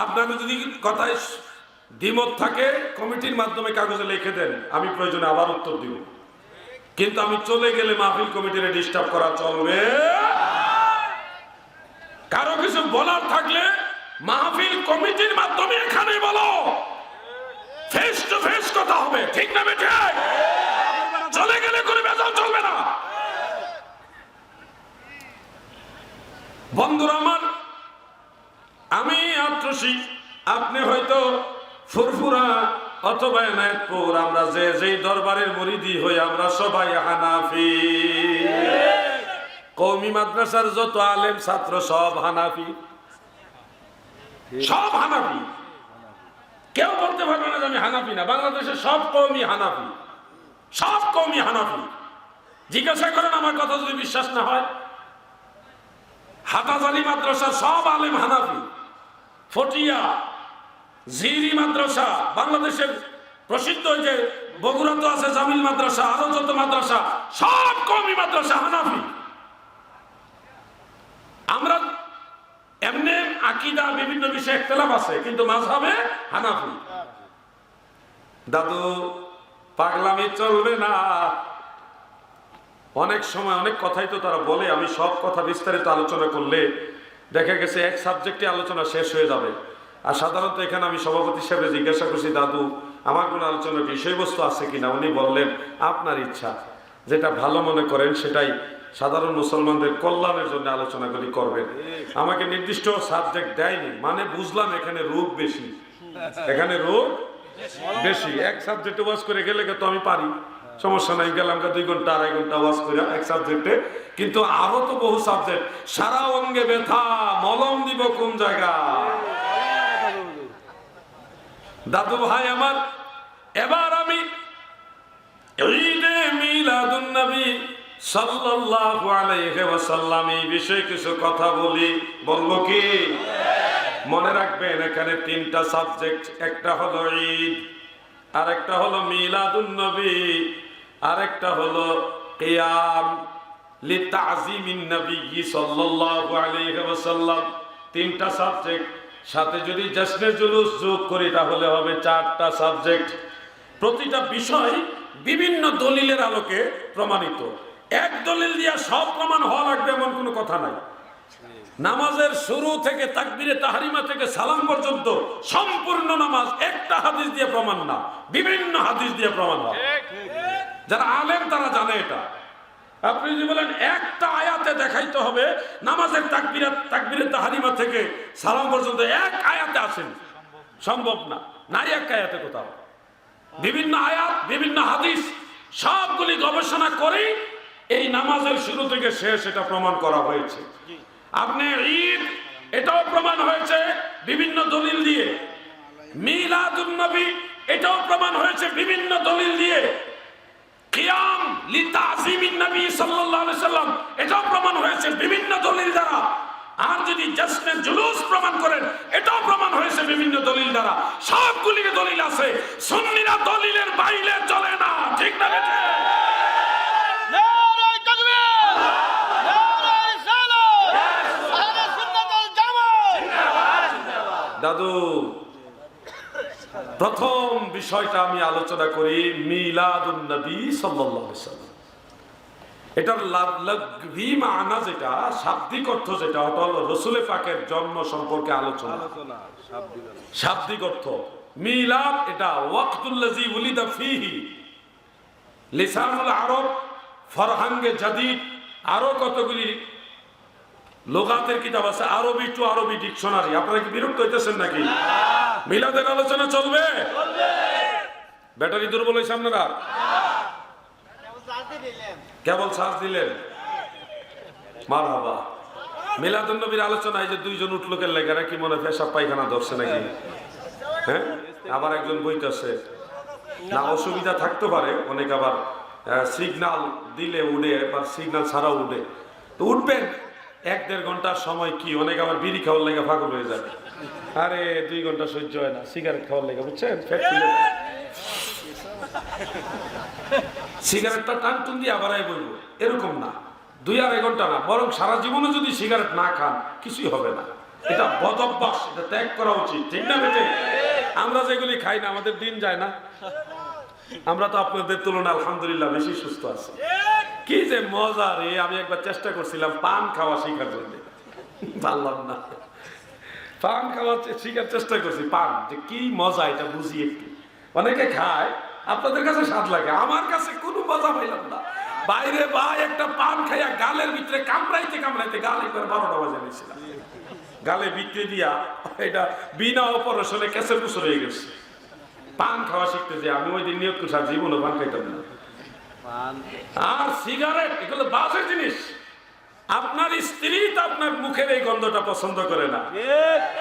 আপনাদের যদি কথায় দ্বিমত থাকে কমিটির মাধ্যমে কাগজে লিখে দেন, আমি প্রয়োজনে আবার উত্তর দিব। কিন্তু আমি চলে গেলে মাহফিল কমিটিরে ডিস্টার্ব করা চলবে। কারো কিছু বলার থাকলে মাহফিল কমিটির মাধ্যমে এখানে বলো, ফেস টু ফেস কথা হবে, ঠিক না বেঠে? চলে গেলে কোনো বেজাল চলবে না। বন্ধুরা আমার, আমি আত্মসী, আপনি হয়তো ফুরফুরা অথবা এনায়েতপুর, আমরা যে যেই দরবারের মুরিদি হই আমরা সবাই হানাফি। কওমি মাদ্রাসার যত আলেম ছাত্র সব হানাফি, সব হানাফি। কেউ বলতে পারবে না যে আমি হানাফি না। বাংলাদেশের সব কওমি হানাফি, সব কওমি হানাফি। জিজ্ঞাসা করেন আমার কথা যদি বিশ্বাস না হয়। হাটাজারি মাদ্রাসার সব আলেম হানাফি। ফটিয়া জিরি মাদ্রাসা, বাংলাদেশের প্রসিদ্ধ যে বগুড়া তো আছে জামিল মাদ্রাসা, আরো যত মাদ্রাসা সব কওমি মাদ্রাসা হানাফি। আমরা এমনি আকীদা বিভিন্ন বিষয়ে ইখতিলাফ আছে, কিন্তু মাযহাবে হানাফি। দাদু পাগলামি চলবে না। অনেক সময় অনেক কথাই তো তারা বলে, আমি সব কথা বিস্তারিত আলোচনা করলে দেখা গেছে এক সাবজেক্টে আলোচনা শেষ হয়ে যাবে। আর সাধারণত এখানে আমি সভাপতি হিসেবে জিজ্ঞাসা করছি, দাদু আমার কোনো আলোচনার বিষয়বস্তু আছে কিনা? উনি বললেন আপনার ইচ্ছা, যেটা ভালো মনে করেন সেটাই সাধারণ মুসলমানদের কল্যাণের জন্য আলোচনাগুলি করবেন। আমাকে নির্দিষ্ট সাবজেক্ট দেয়নি, মানে বুঝলাম এখানে রোগ বেশি, এখানে রোগ বেশি। এক সাবজেক্টে ওয়াজ করে গেলে তো আমি পারি, সমস্যা নাই, গেলাম 2 ঘন্টা 2.5 ঘন্টা ওয়াজ করে এক সাবজেক্টে। কিন্তু আরো তো বহু সাবজেক্ট, সারা অঙ্গে ব্যথা, মলম দিব কোন জায়গা? দাদু ভাই আমার, এবার আমি ঈদে মিলাদুন নবী সাল্লাল্লাহু আলাইহি ওয়াসাল্লাম এই বিষয়ে কিছু কথা বলি। বলবো কি? মনে রাখবেন এখানে 3টা সাবজেক্ট, একটা হলো ঈদ, আরেকটা হলো মিলাদুন নবী, আরেকটা হলো কিয়াম লিতাযীমিন নবী সাল্লাল্লাহু আলাইহি ওয়াসাল্লাম। 3টা সাবজেক্ট, সাথে যদি জশ্নে জুলুস যোগ করি তাহলে হবে 4টা সাবজেক্ট। প্রতিটা বিষয় বিভিন্ন দলিলের আলোকে প্রমাণিত। এক দলিল দিয়া সব প্রমাণ হওয়া লাগবে এমন কোনো কথা নাই। নামাজের শুরু থেকে তাকবীরে তাহরিমা থেকে সালাম পর্যন্ত সম্পূর্ণ নামাজ একটা হাদিস দিয়ে প্রমাণ না, বিভিন্ন হাদিস দিয়ে প্রমাণ হয়। যারা আলেম তারা জানে এটা। আপনি যদি বলেন একটা আয়াতে দেখাইতে হবে নামাজের তাকবীরে তাহরিমা থেকে সালাম পর্যন্ত, এক আয়াতে আসেন, সম্ভব না, নাই এক আয়াতে কোথাও। বিভিন্ন আয়াত, বিভিন্ন হাদিস সবগুলি গবেষণা করে এই নামাজের শুরু থেকে শেষ এটা প্রমাণ করা হয়েছে। আপনি ঈদ, এটাও প্রমাণ হয়েছে বিভিন্ন দলিল দিয়ে। মিলাদুন নবী, এটাও প্রমাণ হয়েছে বিভিন্ন দলিল দিয়ে। কিয়াম লিতাযীমিন নবী সাল্লাল্লাহু আলাইহি সাল্লাম, এটাও প্রমাণ হয়েছে বিভিন্ন দলিল দ্বারা। আর যদি জশ্নে জুলুস প্রমাণ করেন, এটাও প্রমাণ হয়েছে বিভিন্ন দলিল দ্বারা। সবগুলি দলিল আছে, সুন্নিরা দলিলের বাইরে চলে না, ঠিক না? বেঠে নারায়ে তাকবীর, নারায়ে রিসালাত, আহলে সুন্নাত ওয়াল জামাত। দাদু, প্রথম বিষয়টা আমি আলোচনা করি মিলাদুন নবী সাল্লাল্লাহু আলাইহি সাল্লাম। এটার লাগভি মানা যেটা, শাব্দিক অর্থ যেটা, ওটা হলো রাসূল পাকের জন্ম সম্পর্কে আলোচনা। শাব্দিক অর্থ মিলাদ, এটা ওয়াক্তুল্লাযী উলিদা ফীহি, লিসানুল আরব, ফরহাঙ্গে জাদিদ, আরো কতগুলি লোগাতের কিতাব আছে, আরবি টু আরবি ডিকশনারি। আপনারা কি বিরক্ত হইতেছেন নাকি? মিলাদের আলোচনা চলবে? ব্যাটারি দুর্বল হয়েছে আপনারা? কেবল চার্জ দিলেন? মারহাবা। মিলাদুন নবীর আলোচনায় যে 2 জন উঠলো কেন লাগে, কি মনে পেশাব পায়খানা ধরছে নাকি? হ্যাঁ, আবার একজন বইতেছে না, অসুবিধা থাকতে পারে অনেক, আবার সিগন্যাল দিলে উঠে, আবার সিগন্যাল ছাড়াও উঠে। তো উঠবেন 1-1.5 ঘন্টার সময়, কি অনেক আবার বিড়ি খাওয়ার লেগে পাগল হয়ে যাবে। আরে 2 ঘন্টা সহ্য হয় না সিগারেট খাওয়ার লেগে, বুঝছেন? সিগারেটটা টান টুন দিয়ে আবার বলবো, এরকম না, 2-2.5 ঘন্টা না, বরং সারা জীবনে যদি সিগারেট না খান কিছুই হবে না। এটা বদ অভ্যাস, এটা ত্যাগ করা উচিত, ঠিক না বেটে? আমরা যেগুলি খাই না আমাদের দিন যায় না। আমরা তো আপনাদের তুলনায় আলহামদুলিল্লাহ বেশি সুস্থ আছি। কি যে মজা রে! আমি একবার চেষ্টা করছিলাম পান খাওয়া শিখার জন্য, পারলাম না। পান খাওয়া শিখার চেষ্টা করছি, পান যে কি মজা এটা বুঝি একটু। অনেকে খায়, আপনাদের কাছে স্বাদ লাগে, আমার কাছে কোনো মজা পাইলাম না। বাইরে ভাই একটা পান খাইয়া গালের ভিতরে কামড়াইতে কামড়াইতে গাল একবার 12টা বাজে নিয়েছিলাম। গালে বিক্রি দিয়া এটা বিনা অপারেশনে ক্যাসের কুসর হয়ে গেছে। পান খাওয়া শিখতে যে আমি ওই দিন নিয়োগ করছি, জীবনে পান খাইতাম না। আর সিগারেট, এগুলো বাজে জিনিস। আপনার স্ত্রী তো আপনার মুখের এই গন্ধটা পছন্দ করে না।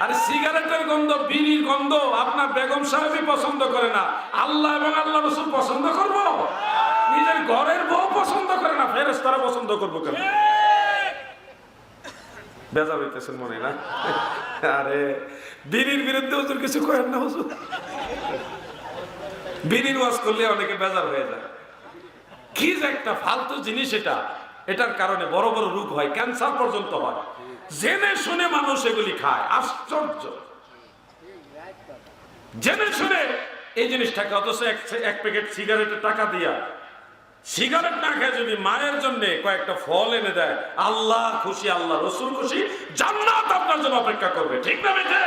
আর সিগারেটের গন্ধ, বিড়ির গন্ধ আপনার বেগম সাহেবই পছন্দ করে না। আল্লাহ এবং আল্লাহ রাসূল পছন্দ করবো? নিজের ঘরের বউ পছন্দ করে না, ফেরেশতারা পছন্দ করবো কেন? বেজার হইতেছেন মনে না? আরে বিড়ির বিরুদ্ধে হুজুর কিছু করেন না হুজুর। বিড়ির ওয়াজ করলে অনেকে বেজার হয়ে যায়। কি যে একটা ফালতু জিনিস এটা। এটার কারণে বড় বড় রোগ হয়, ক্যান্সার পর্যন্ত হয়। জেনে শুনে মানুষ এগুলি খায়, আশ্চর্য। জেনে শুনে এই জিনিসটাকে, অথচ এক প্যাকেট সিগারেটের টাকা দিয়া সিগারেট না খেয়ে যদি মায়ের জন্য কয়েকটা ফল এনে দেয়, আল্লাহ খুশি, আল্লাহ রসুল খুশি, জান্নাত আপনার জন্য অপেক্ষা করবে। ঠিক না বেঠে?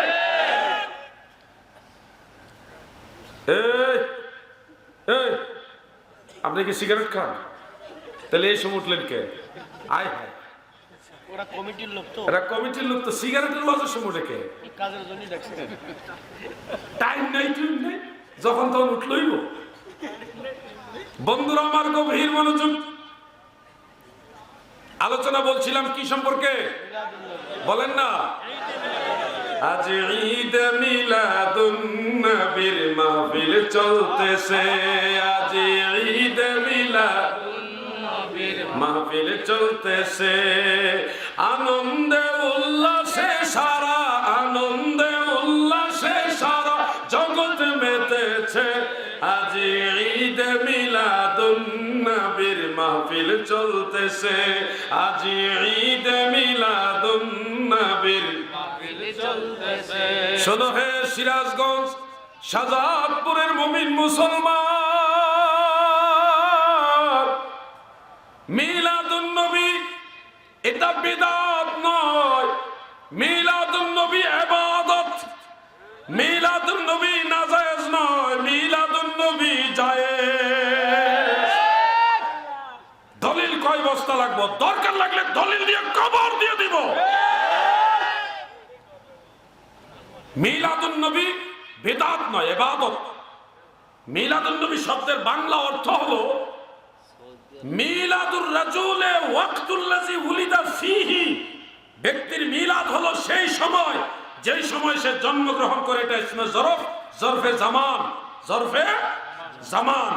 এই আপনি কি সিগারেট খান? তাহলে এই সময় উঠলেন কে? আয় হায়, ওরা কমিটির লোক তো, এরা কমিটির লোক তো, সিগারেটের ওয়াজের সময় উঠে কে? কাজের জন্য ডাকছে। টাইম নাই, টুইম নেই, যখন তখন উঠলই। বন্ধুরা আমার, গভীর মনোযোগ। আলোচনা বলছিলাম কি সম্পর্কে বলেন না? আজ ঈদ মিলাদুন নবীর মাহফিল চলতেছে, আজ ঈদ মিলাদুন নবীর মাহফিল চলতেছে, আনন্দে উল্লাসে সারা, আনন্দে উল্লাসে সারা জগৎ মেতেছে, আজ ঈদ মিলাদুন নবীর মাহফিল চলতেছে, আজ ঈদ মিলাদুন নবীর মাহফিল চলতেছে। শোনো হে সিরাজগঞ্জ শাহজাদপুরের মুমিন মুসলমান, মিলাদুন নবী এটা বিদআত নয়, মিলাদুন নবী ইবাদত, মিলাদুন নবী নাজায়েজ নয়, মিলাদুন নবী জায়েজ। দলিল কয় বস্তা লাগবে? দরকার লাগলে দলিল দিয়ে কবর দিয়ে দিব। মিলাদুন নবী বিদআত নয়, ইবাদত। মিলাদুন নবী শব্দের বাংলা অর্থ হলো মিলাদুর রাজুলে ওয়াক্তুল্লাযী উলিদা ফীহি। ব্যক্তির মিলাদ হলো সেই সময় যেই সময় সে জন্মগ্রহণ করে। এটা ইসমে জরফ, জরফে জামান, জরফে জামান,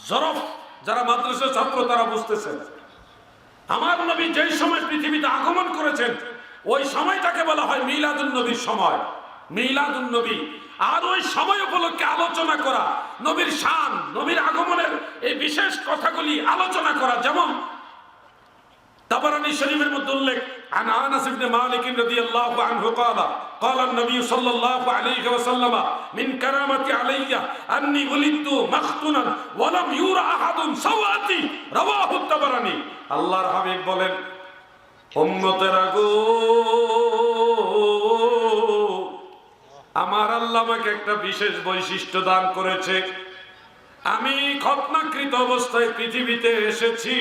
জরফ। যারা মাদ্রাসার ছাত্র তারা বুঝতেছেন। আমার নবী যেই সময় পৃথিবীতে আগমন করেছেন ওই সময়টাকে বলা হয় মিলাদুন নবীর সময়, মিলাদুন নবী। আর ওই সময় উপলক্ষে আলোচনা করা, নবীর শান, নবীর আগমনের এই বিশেষ কথাগুলি আলোচনা করা। যেমন তাবারানী শরীফের মধ্যে উল্লেখ, عن انس بن مالك رضي الله عنه قال قال النبي صلى الله عليه وسلم من كرامتي علي اني ولدت مختونا ولم يرى احد سواتي رواه الطبراني। আল্লাহর হাবিব বলেন, উম্মতেরা গো, আমার আল্লাহ আমাকে একটা বিশেষ বৈশিষ্ট্য দান করেছে। আমি খতনাকৃত অবস্থায় পৃথিবীতে এসেছি।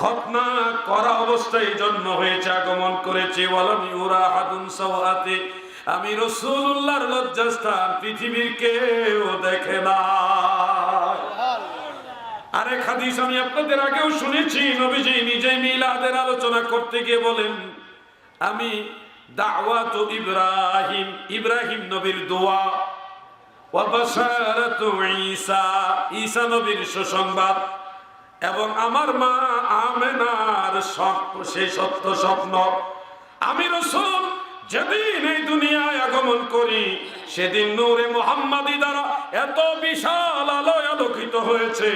খতনা করা অবস্থায় জন্ম হয়েছে, আগমন করেছে। ওয়ালাম ইউরা আহাদুন সাওয়াতি, আমি রাসূলুল্লাহর লজ্জাস্থান পৃথিবীর কেউ দেখে না। আরেক হাদিস আমি আপনাদের আগেও শুনেছি, নবীজি নিজেই মিলাদের আলোচনা করতে গিয়ে বলেন, আমি দাওয়াতু ইব্রাহিম, ইব্রাহিম নবীর দোয়া, ওয়া বাশারাতু ঈসা, ঈসা নবীর সুসংবাদ, এবং আমার মা আমেনার সেই সত্য স্বপ্ন। আমি রাসূল যেদিন এই দুনিয়ায় আগমন করি সেদিন নূরে মুহাম্মাদি দ্বারা এত বিশাল আলোয় আলোকিত হয়েছে,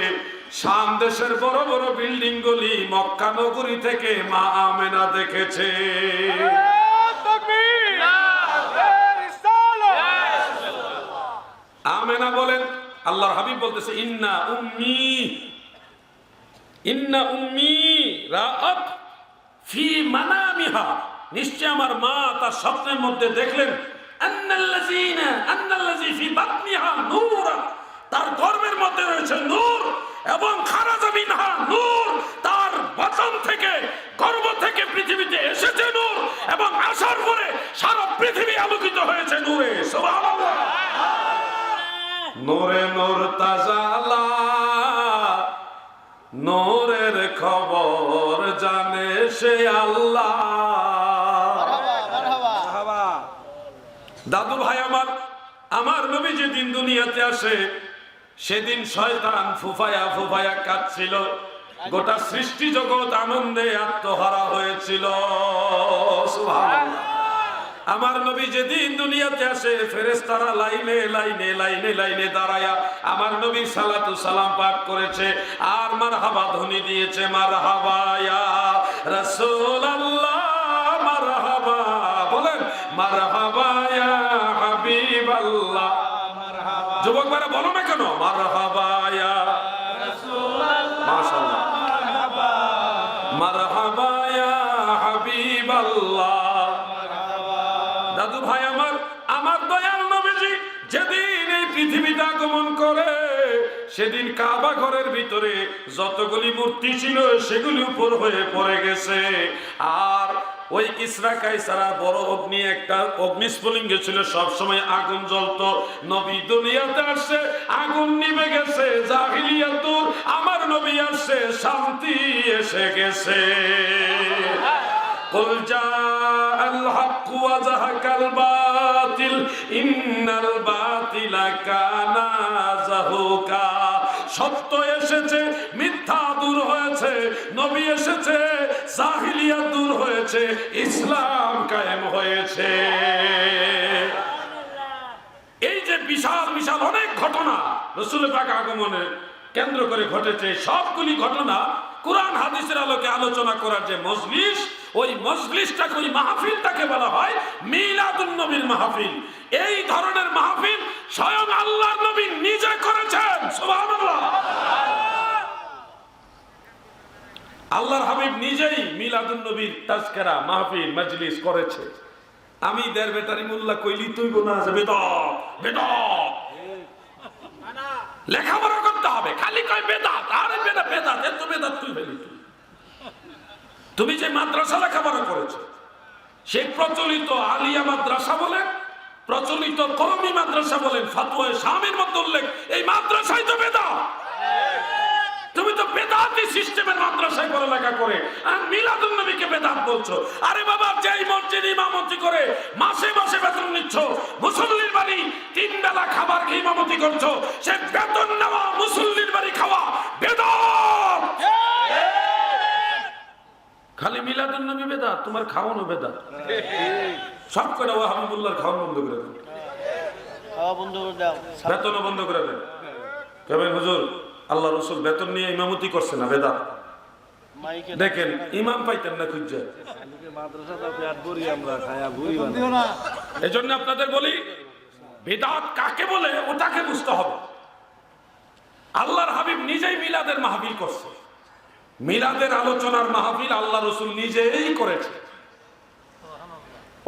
শাম দেশের বড় বড় বিল্ডিং গুলি মক্কা নগরী থেকে মা আমেনা দেখেছে। আমেনা বলেন, আল্লাহর হাবিব বলতেছে, ইন্না উম্মি রাআত ফি মানামিহা, নিশ্চয় আমার মা তার স্বপ্নের মধ্যে দেখলেন, আন্নাল্লাযী ফি বাতনিহা নূর, তার গর্ভের মধ্যে রয়েছে নূর, এবং খারাজা মিনহা নূর, তার বাতন থেকে, গর্ভ থেকে পৃথিবীতে এসেছে নূর, এবং আসার পরে সারা পৃথিবী আলোকিত হয়েছে নূরে। সুবহানাল্লাহ। নূরে নূর তাজালা, নূরের খবর জানে সে আল্লাহ। দাদু ভাই আমার নবী যেদিন দুনিয়াতে আসে সেদিন শয়তান ফুফায়া ফুফায়া কাঁদছিল, গোটা সৃষ্টি জগৎ আনন্দে আত্মহারা হয়েছিল। সুবহানাল্লাহ। আমার নবী যেদিন দুনিয়াতে আসে ফেরেশতারা লাইনে লাইনে লাইনে লাইনে দাঁড়ায়া আমার নবী সালাতু সালাম পাঠ করেছে আর মারহাবা ধ্বনি দিয়েছে, মারহাবা ইয়া রাসূলুল্লাহ, মারহাবা, বলেন মারহাবা ইয়া হাবিবাল্লাহ। যুবক ভাইরা বলো না কেন মারহাবা ইয়া রাসূলুল্লাহ। মারহাবা ইয়া হাবিবাল্লাহ। দাদু ভাই আমার দয়াল নবীজি যেদিন এই পৃথিবীতে আগমন করে সেদিন কাবা ঘরের ভিতরে যতগুলি মূর্তি ছিল সেগুলি উপর হয়ে পড়ে গেছে। আর ওই কিসরা কাইসারা বড় একটা অগ্নিস্ফুলিঙ্গ ছিল, সবসময় আগুন জ্বলতো। নবী দুনিয়াতে আসছে, আগুন নিভে গেছে। জাহিলিয়াতুর আমার নবী আসছে, শান্তি এসে গেছে। قل جاء الحق وزهق الباطل إن الباطل كان زهوقا। সত্য এসেছে, মিথ্যা দূর হয়েছে। নবী এসেছে, জাহিলিয়াত দূর হয়েছে, ইসলাম কায়েম হয়েছে। এই যে বিশাল বিশাল অনেক ঘটনা রাসূল পাক আগমনে কেন্দ্র করে ঘটেছে, সবগুলি ঘটনা কোরআন হাদিসের আলোকে আলোচনা করার যে মজলিস, ওই মজলিসটাকে, ওই মাহফিলটাকে বলা হয় মিলাদুন নবীর মাহফিল। এই ধরনের মাহফিল স্বয়ং আল্লাহর নবী নিজে করেছেন। সুবহানাল্লাহ। আল্লাহর হাবিব নিজেই মিলাদুন নবীর তাজকিরা মাহফিল মজলিস করেছে। আমি দের বেটারি মোল্লা কইলি তুই গোনা আছে বেদাত বেদাত, লেখাপড়া করতে হবে, খালি কয় বেদাত। আরে বেটা বেদাত, এত বেদাত তুই ফেলি। তুমি যে মাদ্রাসা লেখাপড়া করেছো, সেই প্রচলিত আলিয়া মাদ্রাসা বলেন, প্রচলিত কওমি মাদ্রাসা বলেন, ফতোয়া শামের মধ্যে উল্লেখ, এই মাদ্রাসাই তো বেদাত। তুমি তো বেদাতি সিস্টেমের মাদ্রাসায় পড়ালেখা করে আর মিলাদুন নবীকে বেদাত বলছো। আরে বাবা, যেই মসজিদ ইমামতি করে মাসে মাসে বেতন নিচ্ছ, মুসল্লির বাড়ি 3 বেলা খাবার খেয়ে ইমামতি করছো, সে বেতন নেওয়া মুসল্লির বাড়ি খাওয়া বেদাত। খালি মিলাদুন নবী বেদাত, তোমার খাওয়ানো বেদাত। সব করে ও হাবিবুল্লাহর খাওয়ানো বন্ধ করে দেন, খাওয়া বন্ধ করে দাও, বেতনও বন্ধ করে দেন। কেমন হুজুর, আল্লাহ রসুল বেতন নিয়ে ইমামতি করছে না, বেদাত। দেখেন ইমাম পাইতেন না খুঁজে। এই জন্য আপনাদের বলি, বেদাত কাকে বলে ওটাকে বুঝতে হবে। আল্লাহর হাবিব নিজেই মিলাদের মাহফিল করছে, মিলাদের আলোচনার মাহফিল আল্লাহ রসুল নিজেই করেছে।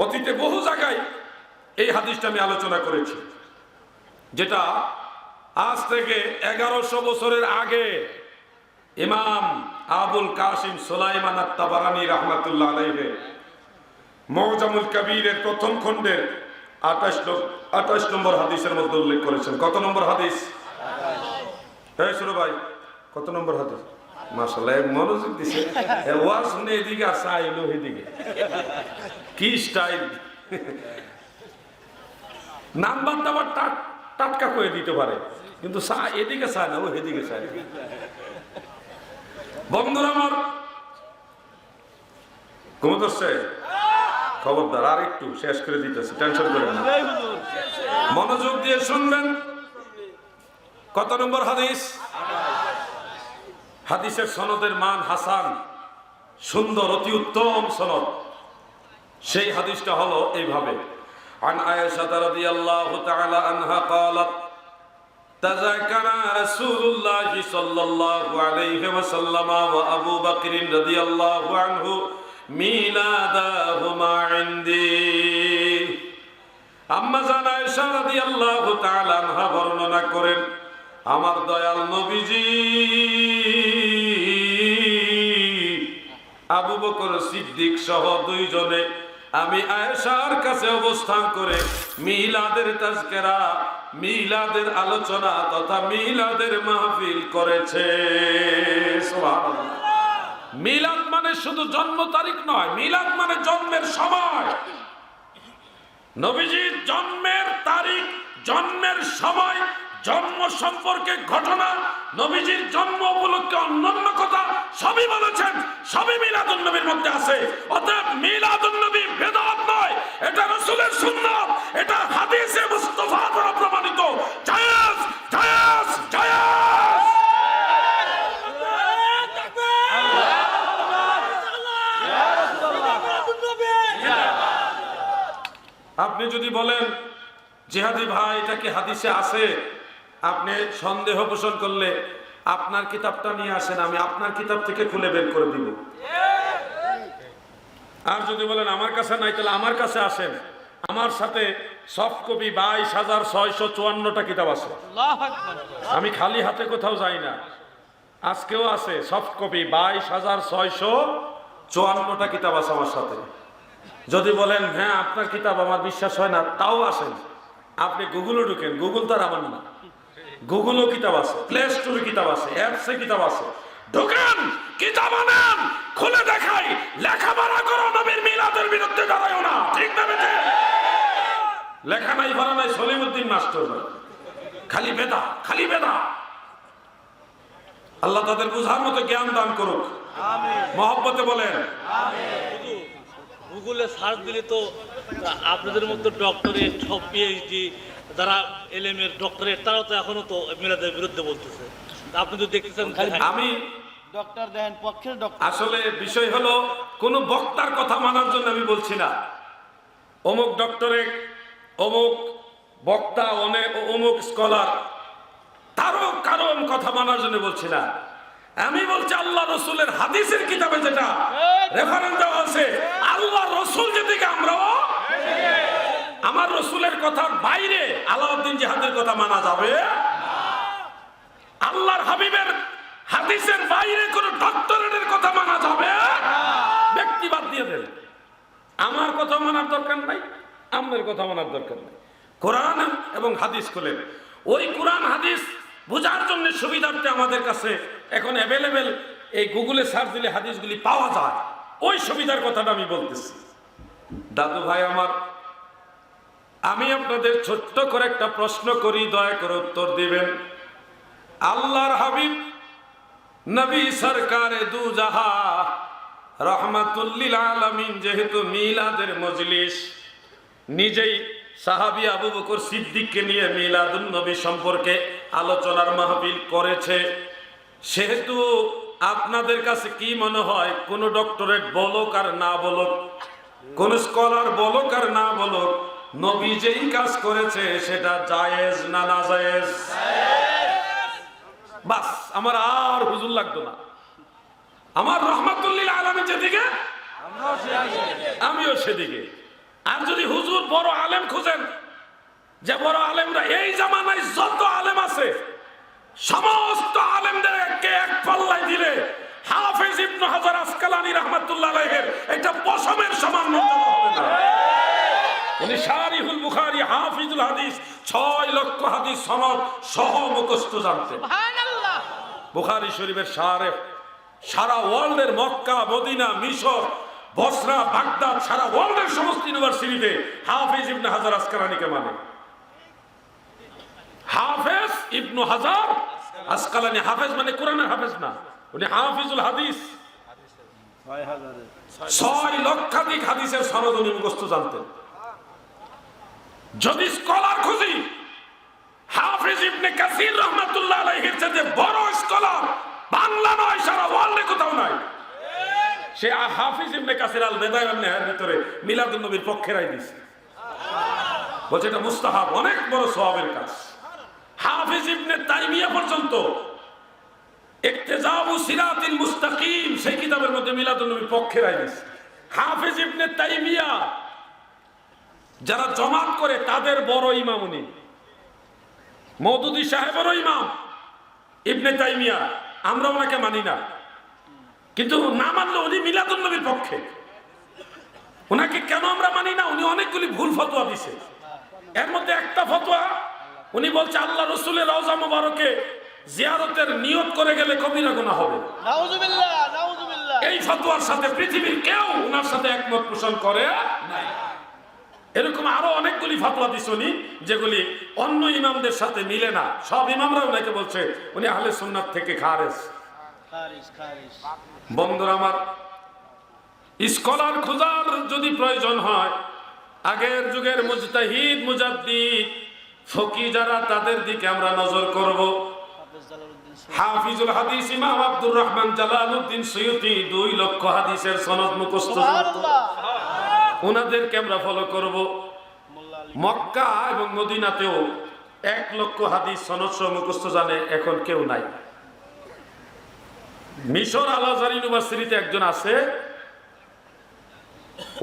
অতীতে বহু জায়গায় এই হাদিসটা আমি আলোচনা করেছি, যেটা আজ থেকে 1100 বছরের আগে ইমাম আবুল কাসিম সুলাইমান আত-তাবারানী রাহমাতুল্লাহ আলাইহি মুজামুল কবিরের প্রথম খণ্ডের 28 নম্বর হাদিসের মধ্যে উল্লেখ করেছেন। কত নম্বর হাদিস? এই শুনো ভাই, কত নম্বর হাদিস? মাশাআল্লাহ, মনোযোগ দিছে। ওয়াজ শুনে এদিকে আর চাইলো এদিকে, কি স্টাইল! নাম্বার দাবার টাটকা করে দিতে পারে, কিন্তু এদিকে চায় না, ও এদিকে চায়। বন্ধুরা আমার, ঘুম ধরছে? খবরদার, আর একটু শেষ করে দিতেছি, টেনশন করবেন না, মনোযোগ দিয়ে শুনবেন। কত নম্বর হাদিস? হাদিসের সনদের মান হাসান, সুন্দর, অতি উত্তম সনদ। সেই হাদিসটা হলো এইভাবে: عن عائشة رضي الله تعالى عنها قالت تذكر رسول الله صلى الله عليه وسلم وأبو بكر رضي الله عنه ميلادهما عندي। আম্মা জান আয়েশা রাদিয়াল্লাহু তাআলা আনহা বর্ণনা করেন, আমার দয়াল নবীজি আবু বকর সিদ্দিক সহ দুইজনে আমি আয়েশার কাছে অবস্থান করে মিলাদের তাজকিরা, মিলাদের আলোচনা তথা মিলাদের মাহফিল করেছে। সুবহানাল্লাহ। মিলাদ মানে শুধু জন্ম তারিখ নয়, মিলাদ মানে জন্মের সময়। নবীজির জন্মের তারিখ, জন্মের সময়, জন্ম সম্পর্কে ঘটনা, নবীজির জন্ম উপলক্ষে অন্যান্য কথা সবই বলেছেন, সবই মিলাদুন নবীর মধ্যে আছে। অতএব মিলাদুন নবী বেদাত নয়, এটা রাসূলের সুন্নাত, এটা হাদিসে মুস্তাফা দ্বারা প্রমাণিত। জায়েজ জায়েজ জায়েজ। আপনি যদি বলেন জিহাদি ভাই এটা কি হাদিসে আছে, আপনি সন্দেহ পোষণ করলে আপনার কিতাবটা নিয়ে আসেন, আমি আপনার কিতাব থেকে খুলে বের করে দিব। আর যদি বলেন আমার কাছে নাই, তাহলে আমার কাছে আসেন। আমার সাথে সফট কপি 22,654টা কিতাব আছে। আল্লাহু আকবার। আমি খালি হাতে কোথাও যাই না। আজকেও আছে সফট কপি 22,654টা কিতাব আছে আমার সাথে। যদি বলেন হ্যাঁ আপনার কিতাব আমার বিশ্বাস হয় না, তাও আসেন। আপনি গুগলে ঢুকেন, গুগল তো আর আমার না, গুগলও কিতাব আছে, প্লে স্টোরে কিতাব আছে, অ্যাপসে কিতাব আছে। ঢুকেন, কিতাব আনেন, খুলে দেখাই, লেখাপড়া করো, নবীর মিলাদের বিরুদ্ধে দাঁড়ায়ও না। ঠিক না বেটে? লেখা নাই ভরা নাই সলিমুদ্দিন মাস্টার, খালি বেদা, খালি বেদা। আল্লাহ তাদের বুঝার মতো জ্ঞান দান করুক। মহব্বতে বলেন গুগলে সার্চ দিলে তো আপনাদের মতো ডক্টরেট, সব পিএইচডি যারা এলএমের ডক্টরেট, তারাও তো এখনো তো মিলাদের বিরুদ্ধে বলতেছে। আপনি তো দেখতেছেন। আমি ডক্টর দেন পক্ষের ডক্টর। আসলে বিষয় হলো কোন বক্তার কথা মানার জন্য আমি বলছি না অমুক ডক্টরেট, অমুক বক্তা, অমুক স্কলার, তারও কারণ কথা মানার জন্য বলছি না। আমি বলছি আল্লাহ রসুলের হাদিসের কিতাবে যেটা রেফারেন্স দেওয়া আছে, আল্লাহ রসুল যেদিকে আমরাও আমার রসুলের কথার বাইরে আলাউদ্দিন জিহাদের কথা মানা যাবে? আল্লাহর হাবিবের হাদিসের বাইরে কোন ডক্টরেটের কথা মানা যাবে? ব্যক্তিবাদ দিয়ে দেন। আমার কথা মানার দরকার নাই, আপনার কথা মানার দরকার নাই। কোরআন এবং হাদিস খুলেন। ওই কোরআন হাদিস বোঝার জন্য সুবিধার্থে আমাদের কাছে এখন অ্যাভেলেবেল এই গুগলে সার্চ দিলে হাদিসগুলি পাওয়া যায়। ওই সুবিধার কথাটা আমি বলতেছি। দাদু ভাই আমার, আমি আপনাদের ছোট্ট করে একটা প্রশ্ন করি, দয়া করে উত্তর দিবেন। আল্লাহর হাবিব নবী সরকারে দু জাহা রহমাতুল্লিল আলামিন যেহেতু মিলাদের মজলিস, নিজেই সাহাবী আবু বকর সিদ্দিককে নিয়ে মিলাদুন নবী সম্পর্কে আলোচনার মাহফিল করেছে, সেহেতু আপনাদের কাছে কি মনে হয় কোন ডক্টরেট বলুক আর না বলুক, কোন স্কলার বলুক আর না বলুক, নবী যেই কাজ করেছে সেটা জায়েজ না নাজায়েজ? বাস, আমার আর হুজুর লাগতো না। আমার রহমাতুল্লিল আলামিন যেদিকে, আমিও সেদিকে। আর যদি হুজুর বড় আলেম খুঁজেন, যে বড় আলেমরা এই জামানায় যত আলেম আছে সমস্ত আলেমদেরকে এক পাল্লায় দিলে হাফেজ ইবনে হাজার আসকালানী রাহমাতুল্লাহ আলাইহির এটা পশমের সমান মর্যাদা হবে না। উনি শারিহুল বুখারী, হাফিজুল হাদিস, 6 লক্ষ হাদিস সনদ সহ মুখস্থ জানতেন। সুবহানাল্লাহ। বুখারী শরীফের শারেহ, সারা ওয়ার্ল্ডের মক্কা, মদিনা, মিশর, বসরা, বাগদাদ, সারা ওয়ার্ল্ডের সমস্ত ইউনিভার্সিটিতে হাফেজ ইবনে হাজার আসকালানীকে মানে। হাফেজ ইবনে হাজার আসকালানী, হাফেজ মানে কোরআনের হাফেজ না, উনি হাফিজুল হাদিস। 6 লক্ষাধিক হাদিসের সনদ উনি মুখস্থ জানতেন। যদি স্কলার খুঁজি, হাফিজ ইবনে কাসির রাহমাতুল্লাহ আলাইহির চেয়ে বড় স্কলার বাংলা নয়, সারা ওয়ার্ল্ডে কোথাও নাই। সে হাফিজ ইবনে কাসির আল বেদায় ওয়ান নিহায়ার ভিতরে মিলাদুন নবীর পক্ষে রায় দিয়েছে, বলছে এটা মুস্তাহাব, অনেক বড় সওয়াবের কাজ। হাফিজ ইবনে তাইমিয়া পর্যন্ত ইক্তিজাউ সিরাতিল মুস্তাকিম সেই কিতাবের মধ্যে মিলাদুন নবীর পক্ষে রায় দিয়েছে। হাফিজ ইবনে তাইমিয়া যারা জমাত করে তাদের বড় ইমাম উনি, মওদুদী সাহেবেরও ইমাম ইবনে তাইমিয়া। আমরা ওনাকে মানি না, কিন্তু না মানলে উনি মিলাদুন নবীর পক্ষে। ওনাকে কেন আমরা মানি না? উনি অনেকগুলি ভুল ফতোয়া দিছে। এর মধ্যে একটা ফতোয়া উনি বলছে আল্লাহ রসুলের রওজা মুবারকে জিয়ারতের নিয়ত করে গেলে কবিরা গুনাহ হবে। নাউজুবিল্লাহ, নাউজুবিল্লাহ। এই ফতোয়ার সাথে পৃথিবীর কেউ ওনার সাথে একমত পোষণ করে নাই। এরকম আরো অনেকগুলি ফতোয়া দিছে উনি, যেগুলি অন্য ইমামদের সাথে মিলে না। সব ইমামরা ওনাকে বলছে উনি আহলে সুন্নাত থেকে খারেজ। বন্ধুরা আমার, স্কলার খোঁজার যদি প্রয়োজন হয়, আগের যুগের মুজতাহিদ, মুজাদ্দিদ, ফকি যারা, তাদের দিকে আমরা নজর করব। হাফিজুল হাদিস ইমাম আব্দুর রহমান জালালউদ্দিন সৈয়দী 2 লক্ষ হাদিসের সনদ মুখস্থ, ওনাদেরকে আমরা ফলো করব। মক্কা এবং মদিনাতেও 1 লক্ষ হাদিস সনদ সহ মুখস্থ জানে এখন কেউ নাই। মিশর আল আজহার ইউনিভার্সিটিতে একজন আছে,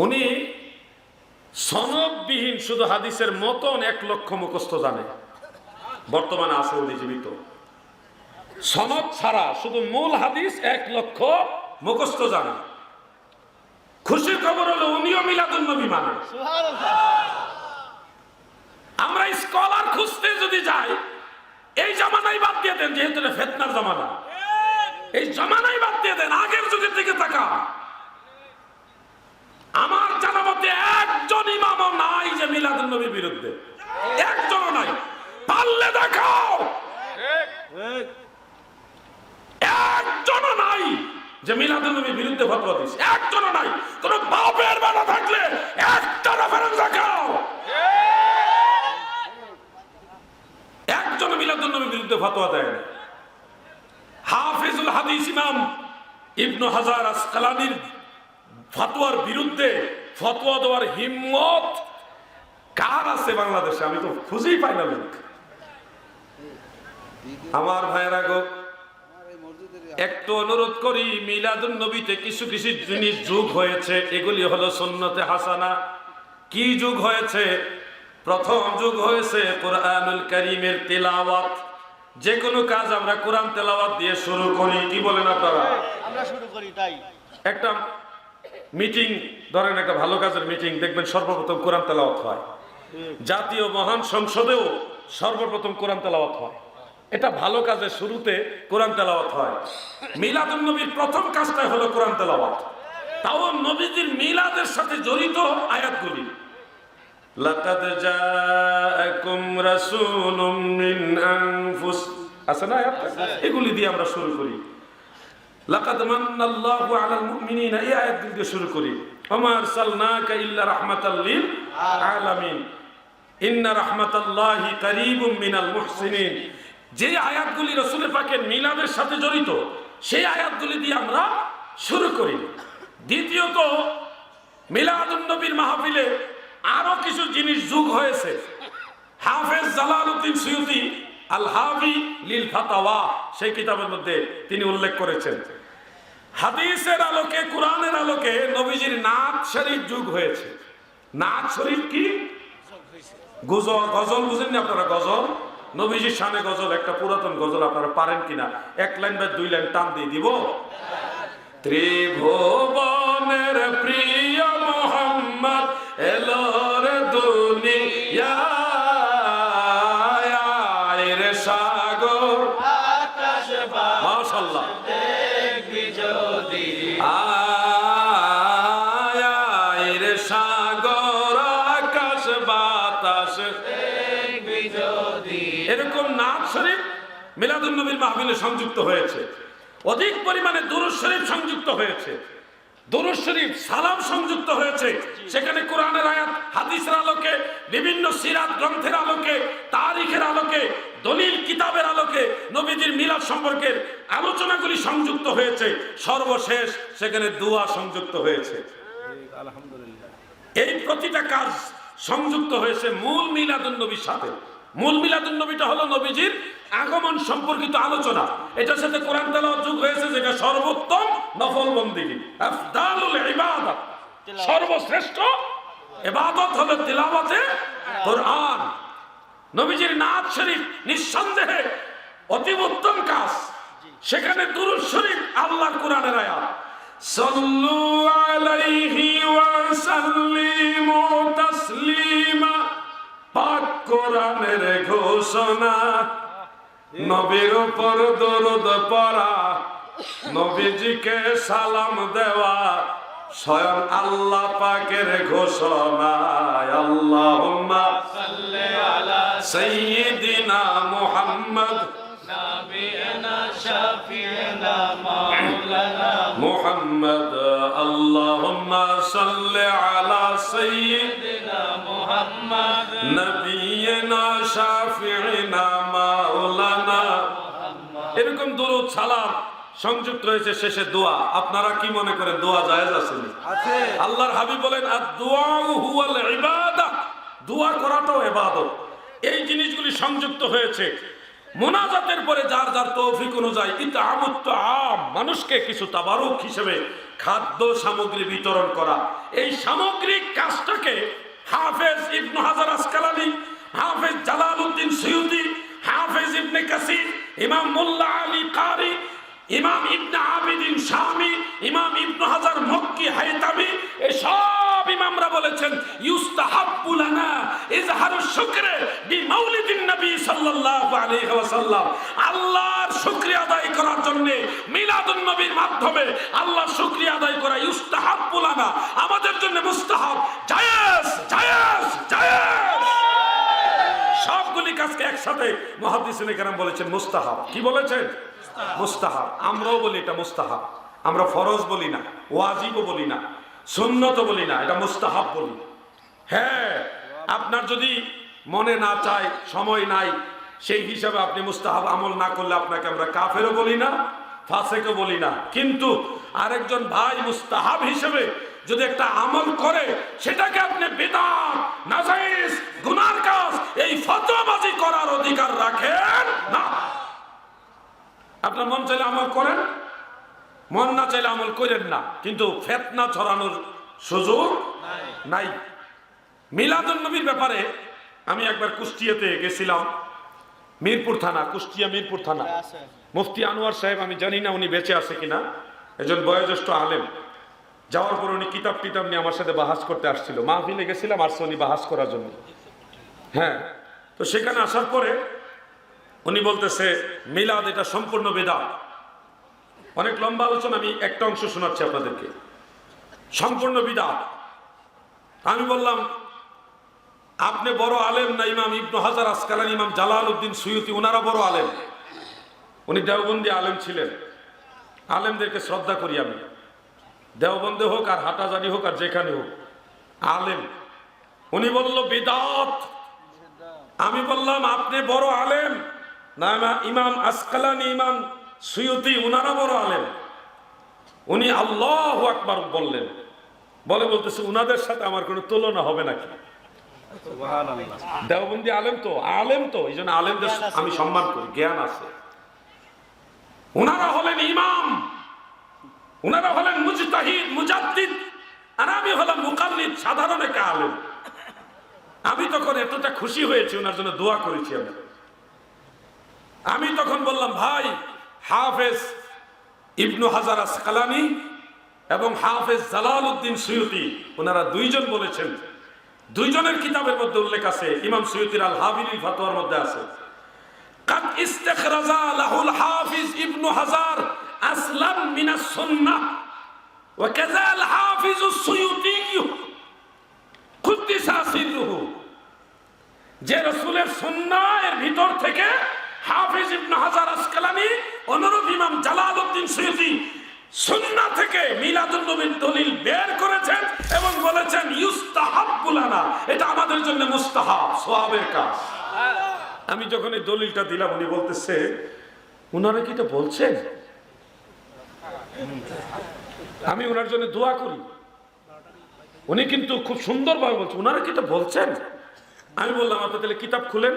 উনি সনদবিহীন শুধু হাদিসের মতন 1 লক্ষ মুখস্থ জানে, বর্তমানে আছে উনি জীবিত। সনদ ছাড়া শুধু মূল হাদিস 1 লক্ষ মুখস্থ জানে। খুশির খবর হলো উনিও মিলাদুন নবী মানে। সুবহানাল্লাহ। আমরা স্কলার খুঁজতে যদি যাই, এই জামানাই বাদ দিয়ে দেন, যেহেতু এটা ফিতনার জামানা, এই জামানাই বাদ দিয়ে দেন, আগের যুগের দিকে তাকান। আমার জানা মতে একজন ইমামও নাই যে মিলাদুন নবীর বিরুদ্ধে, একজনও নাই। পারলে দেখাও, একজনও নাই যে মিলাদুন নবীর বিরুদ্ধে ফতোয়া দিছে, একজনও নাই। কোন বাপের বেলা থাকলে একটা রেফারেন্স দেখাও, একজন মিলাদুন নবীর বিরুদ্ধে ফতোয়া দেয় না। হাফিজুল হাদিস ইমাম ইবনে হাজার আসকালানির ফতোয়ার বিরুদ্ধে ফতোয়া দেওয়ার হিম্মত কার আছে বাংলাদেশে? আমি তো খুঁজেই পাই না লোক। আমার ভাইয়েরা গো, একটু অনুরোধ করি, মিলাদুন নবীতে কিছু কিছু জিনিস যোগ হয়েছে, এগুলি হলো সুন্নতে হাসানা। কি যোগ হয়েছে? প্রথম যুগ হয়েছে কোরআনুল কারীমের তেলাওয়াত। যে কোনো কাজ আমরা কোরআন তেলাওয়াত দিয়ে শুরু করি, কি বলেন আপনারা? আমরা শুরু করি তাই। একটা মিটিং ধরেন, একটা ভালো কাজের মিটিং, দেখবেন সর্বপ্রথম কোরআন তেলাওয়াত হয়। জাতীয় মহান সংসদেও সর্বপ্রথম কোরআন তেলাওয়াত হয়। এটা ভালো কাজের শুরুতে কোরআন তেলাওয়াত হয়। মিলাদুন নবীর প্রথম কাজটাই হলো কোরআন তেলাওয়াত, তাও নবীজির মিলাদের সাথে জড়িত আয়াতগুলি। লাকাদ জাআকুম রাসূলুম মিন আনফুস, আছে না আয়াত? এগুলি দিয়ে আমরা শুরু করি। লাকাদ মান্নাল্লাহু আলাল মুমিনিনা, এই আয়াতগুলি দিয়ে শুরু করি। ওমা আরসালনাকা ইল্লা রাহমাতাল লিল আলামিন, ইন্না রাহমাতাল্লাহি কারীবুম মিনাল মুহসিনিন। যে আয়াতগুলি রাসূলের পাকের মিলাদের সাথে জড়িত, সেই আয়াতগুলি দিয়ে আমরা শুরু করি। দ্বিতীয়ত, মিলাদুন নবীর মাহফিলে আরো কিছু জিনিস যোগ হয়েছে। হাফেজ জালালউদ্দিন সুয়ুতী আল হাবি লিল ফাতাওয়া, সেই কিতাবের মধ্যে তিনি উল্লেখ করেছেন, হাদিসের আলোকে, কোরআনের আলোকে নবীজির নাত শরীফ যোগ হয়েছে। নাত শরীফ কি? গজল। গজল বুঝেন না আপনারা? গজল, নবীজির শানে গজল, একটা পুরাতন গজল আপনারা পারেন কিনা? 1 লাইন বা 2 লাইন টান দিয়ে দিব। ত্রিভুবনের প্রিয় মোহাম্মদ এলো রে দুনিয়ায়, রে সাগর আকাশ মাশাআল্লাহ, দেখবি যদি, আয় রে সাগর আকাশ বাতাস দেখবি যদি। এরকম নাত শরীফ মিলাদুন নবীর মাহফিলে সংযুক্ত হয়েছে। অধিক পরিমাণে দুরূদ শরীফ সংযুক্ত হয়েছে, দুরূদ শরীফ সালাম সংযুক্ত হয়েছে। সেখানে কোরআনের আয়াত, হাদিসের আলোকে, বিভিন্ন সিরাত গ্রন্থের আলোকে, তারিখের আলোকে, দলিল কিতাবের আলোকে নবীজির মিলাদ সম্পর্কের আলোচনাগুলি সংযুক্ত হয়েছে। সর্বশেষ সেখানে দোয়া সংযুক্ত হয়েছে। এই প্রতিটা কাজ সংযুক্ত হয়েছে মূল মিলাদুন নবীর সাথে। মূল মিলাদুন নবীটা হলো নবীজির আগমন সম্পর্কিত আলোচনা। এটার সাথে কোরআন তেলাওয়াত যোগ হয়েছে, যেটা সর্বোত্তম নফল বন্দেগী, আফদালুল ইবাদত, সর্বশ্রেষ্ঠ ইবাদত হলো তিলাওয়াতে কোরআন। নবীজির নাত শরীফ নিঃসন্দেহে অতি উত্তম কাজ। সেখানে দুরূদ শরীফ আল্লাহর কোরআনের আয়াত, সাল্লু আলাইহি ওয়া সাল্লিমু তাসলিমা, পাক কোরআনের ঘোষণা। নবীর উপর দরুদ পড়া, নবীজিকে সালাম দেওয়া, স্বয়ং আল্লাহ পাকের ঘোষণা। আল্লাহুম্মা সাল্লি আলা সাইয়্যিদিনা মুহাম্মদ নাবিয়ানা শাফিয়ানা মাওলানা মুহাম্মদ। আল্লাহুম্মা সাল্লি আলা সাইয়্যিদিনা মুহাম্মদ নবিয়িনা শাফিঈনা মাওলানা। এরকম দরুদ সালাম সংযুক্ত হয়েছে। শেষে দোয়া। আপনারা কি মনে করেন দোয়া জায়েজ আছে? আল্লাহর হাবিব বলেন, আদ-দুআউ হুয়াল ইবাদাহ, দোয়া করাটাও ইবাদত। এই জিনিসগুলি সংযুক্ত হয়েছে। মোনাজাতের পরে যার যার তৌফিক অনুযায়ী ইতআমুত তাআম, মানুষকে কিছু তাবারুক হিসেবে খাদ্য সামগ্রী বিতরণ করা। এই সামগ্রিক কাজটাকে হাফেজ ইবনে হাজার আসকালানী, হাফেজ জালালউদ্দিন সুয়ুতি, হাফেজ ইবনে কাসির, ইমাম মোল্লা আলী কারি, ইমাম ইবনে আবিদিন শামি, ইমাম ইবনে হাজার মক্কি হায়তামি, এই সব ইমামরা বলেছেন ইউস্তাহাব্বু লানা ইজহারুশ শুকরে বিমাউলিদিন নবী সাল্লাল্লাহু আলাইহি ওয়াসাল্লাম। আল্লাহর শুকরিয়া আদায় করার জন্য মিলাদুন নবীর মাধ্যমে আল্লাহর শুকরিয়া আদায় করা ইউস্তাহাব্বু লানা, আমাদের জন্য মুস্তাহাব, জায়েজ জায়েজ জায়েজ। সবগুলি কাজকে একসাথে মুহাদ্দিসিনে কেরাম বলেছেন মুস্তাহাব। কি বলেছেন? মুস্তাহাব। আমরাও বলি এটা মুস্তাহাব। আমরা ফরজ বলি না, ওয়াজিবও বলি না, সুন্নত বলি না, এটা মুস্তাহাব বলি। হ্যাঁ, আপনার যদি মনে না চায়, সময় নাই, সেই হিসাবে আপনি মুস্তাহাব আমল না করলে আপনাকে আমরা কাফেরও বলি না, ফাসেকও বলি না। কিন্তু আরেকজন ভাই মুস্তাহাব হিসেবে যদি একটা আমল করে সেটাকে আপনি বিদআত, নাজায়েজ, গুনার কাজ, এই ফতোয়াবাজি করার অধিকার রাখেন না। আপনার মন চাইলে আমল করেন, মন না চাইলে আমল করেন না, কিন্তু ফিতনা ছড়ানোর সুযোগ নাই। মিলাদুন নবীর ব্যাপারে আমি একবার কুষ্টিয়াতে গেছিলাম, মিরপুর থানা, কুষ্টিয়া মিরপুর থানা। মুফতি আনোয়ার সাহেব, আমি জানি না উনি বেঁচে আছে কিনা, একজন বয়োজ্যেষ্ঠ আলেম। যাওয়ার পর উনি কিতাব টিতাব নিয়ে আমার সাথে বাহাস করতে আসছিল। মাহফিলে গেছিলাম, আসছে উনি বাহাস করার জন্য। হ্যাঁ, তো সেখানে আসার পরে উনি বলতেছে মিলাদ এটা সম্পূর্ণ বিদআত। অনেক লম্বা আলোচনা, আমি একটা অংশ শোনাচ্ছি আপনাদেরকে। সম্পূর্ণ বিদআত। আমি বললাম আপনি বড় আলেম না ইমাম ইবনে হাজার আসকালানী, ইমাম জালালউদ্দিন সুয়ুতি, ওনারা বড় আলেম। উনি দেওবন্দি আলেম ছিলেন। আলেমদেরকে শ্রদ্ধা করি আমি, দেওবন্দে হোক আর হাটাজারি হোক আর যেখানে হোক, আলেম। উনি বলল বিদআত। আমি বললাম আপনি বড় আলেম না ইমাম আসকালানী, ইমাম সুয়ুতি, ওনারা বড় আলেম। উনি আল্লাহু আকবার বললেন, বলতেছে উনাদের সাথে আমার কোনো তুলনা হবে নাকি? দেওবন্দি আলেম তো, আলেম তো, এই জন্য আলেমদের আমি সম্মান করি, জ্ঞান আছে। উনারা হলেন ইমাম, উনারা হলেন মুজতাহিদ, মুজাদ্দিদ, আর আমি হলাম মুকাল্লিদ, সাধারণ একটা আলেম। আমি তখন এতটা খুশি হয়েছি, ওনার জন্য দোয়া করেছি। আমি তখন বললাম ভাই, হাফেজ ইবনে হাজার আসকালানী এবং হাফেজ জালালউদ্দিন সুয়ুতি, ওনারা দুইজন বলেছেন, দুইজনের কিতাবের মধ্যে উল্লেখ আছে, ইমাম সুয়ুতির আল হাবিলিল ফাতোয়ার মধ্যে আছে, কাদ ইস্তিখরাজা লাহুল হাফিজ ইবনে হাজার আসলাম মিনাস সুন্নাহ ওয়া কাযাল হাফিজ সুয়ুতি কুদ্দিসা সিররুহু, যে রাসূলের সুন্নাহ এর ভিতর থেকে হাফিজ ইবনে হাজার আসকালানী, অনুরূপ ইমাম জালালউদ্দিন সুয়ুতি সুন্নাহ থেকে মিলাদুন নবীর দলিল বের করেছেন এবং বলেছেন ইউস্তাহাব্বু লানা, এটা আমাদের জন্য মুস্তাহাব, সওয়াবের কাজ। আমি যখন এই দলিলটা দিলাম, উনি বলতেছে উনারা কি এটা বলছেন? আমি ওনার জন্য দোয়া করি। উনি কিন্তু খুব সুন্দরভাবে বলছে উনারা কি এটা বলছেন। আমি বললাম আপনি তাহলে কিতাব খুলেন।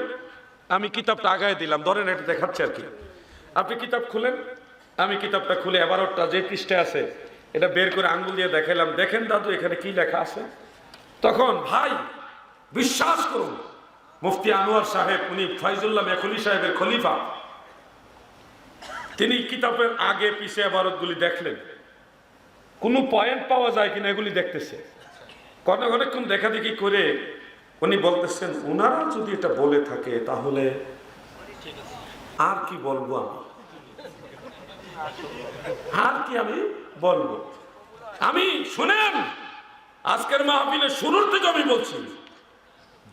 আমি কিতাবটা আগায় দিলাম, ধরেন এটা দেখাচ্ছে আর কি। আপনি কিতাব খুলেন। আমি কিতাবটা খুলে 11টা যে পৃষ্ঠায় আছে এটা বের করে আঙ্গুল দিয়ে দেখাইলাম, দেখেন দাদু এখানে কি লেখা আছে। তখন ভাই বিশ্বাস করুন, মুফতি আনোয়ার সাহেব, উনি ফয়জুল্লাহ মেখলি সাহেবের খলিফা, তিনি কিতাবের আগে পিছে ইবারতগুলি দেখলেন, কোনো পয়েন্ট পাওয়া যায় কিনা এগুলি দেখতেছে। অনেকক্ষণ দেখা দেখি করে উনি বলতেছেন ওনারা যদি এটা বলে থাকে তাহলে আর কি বলবো আমি, আর কি আমি বলবো। আমি শুনেন, আজকের মাহফিলের শুরুর থেকে আমি বলছি,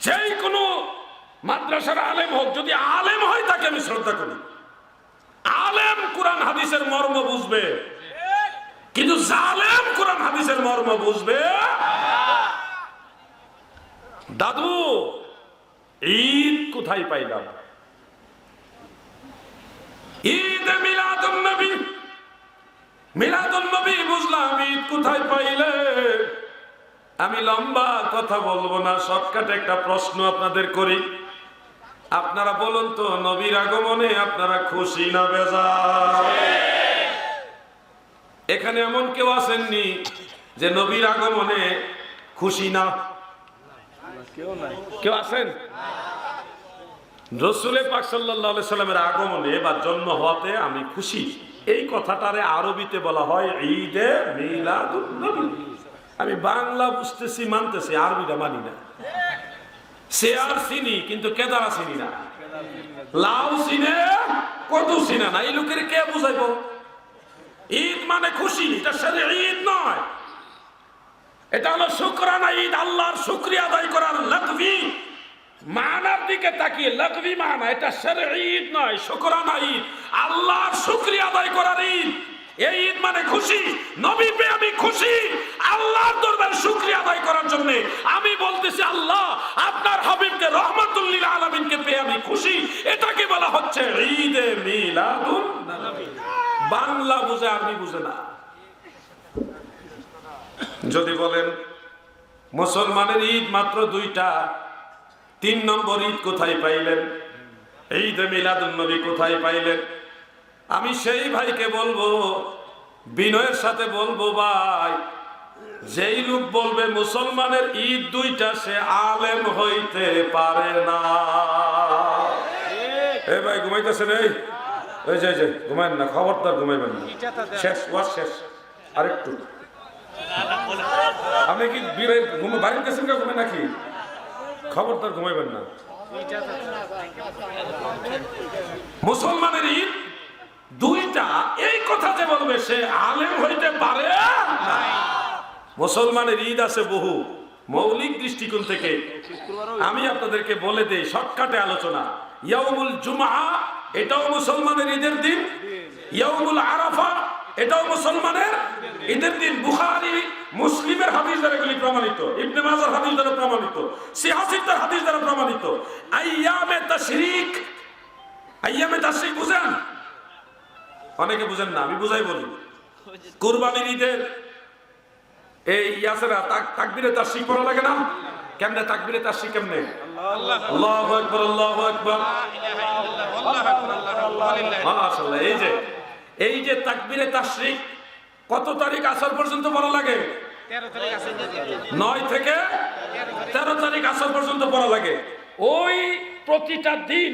যেই কোনো মাদ্রাসার আলেম হোক, যদি আলেম হয় তাকে আমি শ্রদ্ধা করি। আলেম কোরআন হাদিসের মর্ম বুঝবে, কিন্তু জালেম কোরআন হাদিসের মর্ম বুঝবে। দাদু ঈদ কোথায় পাইলাম? ঈদ মিলাদুন নবী, মিলাদুন নবী বুঝলাম, ঈদ কোথায় পাইলে? আমি লম্বা কথা বলবো না, শর্টকাটে একটা প্রশ্ন আপনাদের করি। আপনারা বলুন তো, নবীর আগমনে আপনারা খুশি না বেজার? এখানে এমন কেউ আসেননি যে নবীর আগমনে খুশি না? কেউ আছেন? রসুলের পাক সাল্লাল্লাহু আলাইহি সাল্লামের আগমনে বা জন্ম হওয়াতে আমি খুশি, এই কথাটারে আরবিতে বলা হয় ঈদে মিলাদুন নবী। আমি বাংলা বুঝতেছি, মানতেছি, আরবিটা মানি না। সে আর চিনি কিন্তু কেদারা চিনি না, লাউ চিনে কদু চিনে না। এই লোকের কে বুঝাইব? ঈদ মানে খুশি, এটা সাথে ঈদ নয়, এটা হলো শুকরানা ঈদ, আল্লাহর শুকরিয়া আদায় করার লাগবি মানার দিকে তাকিয়ে। লাগবি মানা, এটা শরঈ ঈদ নয়, শুকরানা ঈদ, আল্লাহর শুকরিয়া আদায় করার ঈদ। এই ঈদ মানে খুশি, নবী পেয়ে আমি খুশি, আল্লাহর দরবারে শুকরিয়া আদায় করার জন্য আমি বলতেছি আল্লাহ আপনার হাবিবকে রহমাতুল লিল আলামিনকে পেয়ে আমি খুশি। এটাকে বলা হচ্ছে ঈদে মিলাদুন নবী। বাংলা বুঝে, আরবি বুঝে না। যদি বলেন মুসলমানের ঈদ মাত্র দুইটা, 3 নম্বর ঈদ কোথায় পাইলেন? ঈদে মিলাদুন নবী কোথায় পাইলেন? আমি সেই ভাইকে বলবো, বিনয়ের সাথে বলবো, ভাই যেই লোক বলবে মুসলমানের ঈদ দুইটা সে আলেম হইতে পারে না। এ ভাই ঘুমাইতেছেন? এই যে ঘুমাইন না, খবরদার ঘুমাইবেন না। শেষ, ওয়াজ শেষ, আরেকটু। আপনি কি বাড়ির গেছেন কা ঘুমে নাকি? খবরদার ঘুমাইবেন না। মুসলমানের ঈদ দুইটা, এই কথা যে বলবে সে আলেম হইতে পারে না। মুসলমানের ঈদ আছে বহু, মৌলিক দৃষ্টিকোণ থেকে আমি আপনাদেরকে বলে দেই, শর্টকাটে আলোচনা। ইয়াউমুল জুমআ এটাও মুসলমানের ঈদের দিন, ইয়াউমুল আরাফা এটাও মুসলমানের ঈদের দিন। বুখারী মুসলিমের হাদিস দ্বারা এগুলি প্রমাণিত, ইবনে মাজার হাদিস দ্বারা প্রমাণিত, সিহাসিদ্দার হাদিস দ্বারা প্রমাণিত। আইয়ামে তাশরিক, আইয়ামে তাশরিক বুঝেন? অনেকে বুঝেন না, আমি বুঝাই বলি। কুরবানির ঈদের এই ইয়াসেরা তাকবীরে তাশরিক পড়া লাগে না? কেমনে তাকবীরে তাশরিক? কেমনে? আল্লাহু আকবার, আল্লাহু আকবার, মাশাআল্লাহ। এই যে তাকবীরে তাশরিক কত তারিখ আসর পর্যন্ত পড়া লাগে? 9 থেকে 13 তারিখ আসর পর্যন্ত পড়া লাগে। ওই প্রতিটা দিন,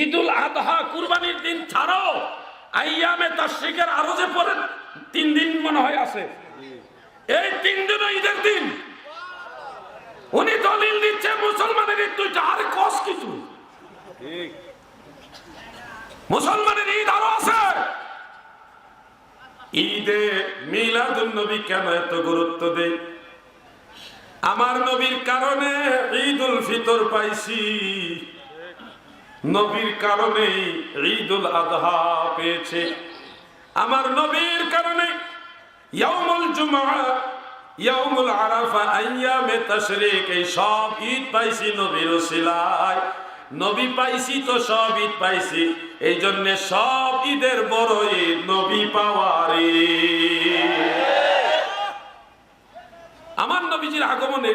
ঈদুল আদহা কুরবানির দিন ছাড়াও আইয়ামে তাশরিকের আরো যে পরে 3 দিন মনে হয় আছে, এই 3 দিনও ঈদের দিন। উনি দলিল দিচ্ছে মুসলমানের ঈদ দুইটা। আরে কস কিছু, মুসলমানের ঈদ আরো আছে। ঈদে মিলাদুন নবী কেন এত গুরুত্ব দেই? আমার নবীর কারণে ঈদুল ফিতর পাইছি, নবীর কারণেই ঈদুল আদহা পেয়েছে। আমার নবীর কারণে ইয়াউমুল জুমআ, ইয়াউমুল আরাফা, আইয়ামে তাশরিক, এই সব ঈদ পাইছি নবীর ওসিলায়। নবী পাইছি তো সব ঈদ পাইছি, এই জন্য সব ঈদের বড় ঈদ নবী পাওয়ার ঈদ। আমার নবীজির আগমনে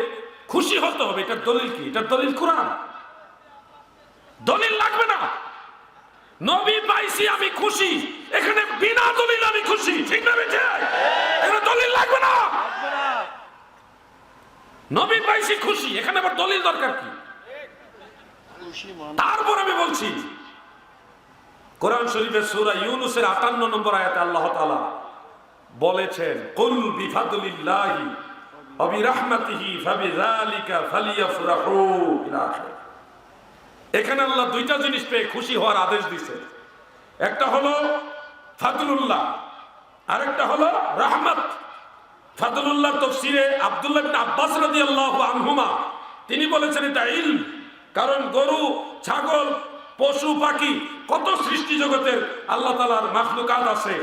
খুশি হতে হবে। এটার দলিল কি? এটার দলিল কোরআন। দলিল লাগবে না। নবী পাইছি আমি খুশি, এখানে বিনা দলিল আমি খুশি, ঠিক না বেঁচে? এখানে দলিল লাগবে না। নবী পাইছি খুশি, এখানে আবার দলিল দরকার কি? তারপর আমি বলছি, কোরআন শরীফের সূরা ইউনূসের ৫৮ নম্বর আয়াতে আল্লাহ তাআলা বলেছেন, কুল বিফাদলিল্লাহি ওয়া বিরাহমাতিহি ফাবিযালিকা ফালিয়াফরাহু ইলা আখির। এখানে আল্লাহ দুইটা জিনিস পেয়ে খুশি হওয়ার আদেশ দিয়েছে। একটা হলো ফাদলুল্লাহ, আরেকটা হলো রাহমাত। ফাদলুল্লাহ তাফসীরে আব্দুল্লাহ ইবনে আব্বাস রাদিয়াল্লাহু আনহুমা তিনি বলেছেন এটা ইলম। কারণ গরু, ছাগল, পশু পাখি, কত সৃষ্টি জগতের আল্লাহ তাআলার মাখলুকাত আছে,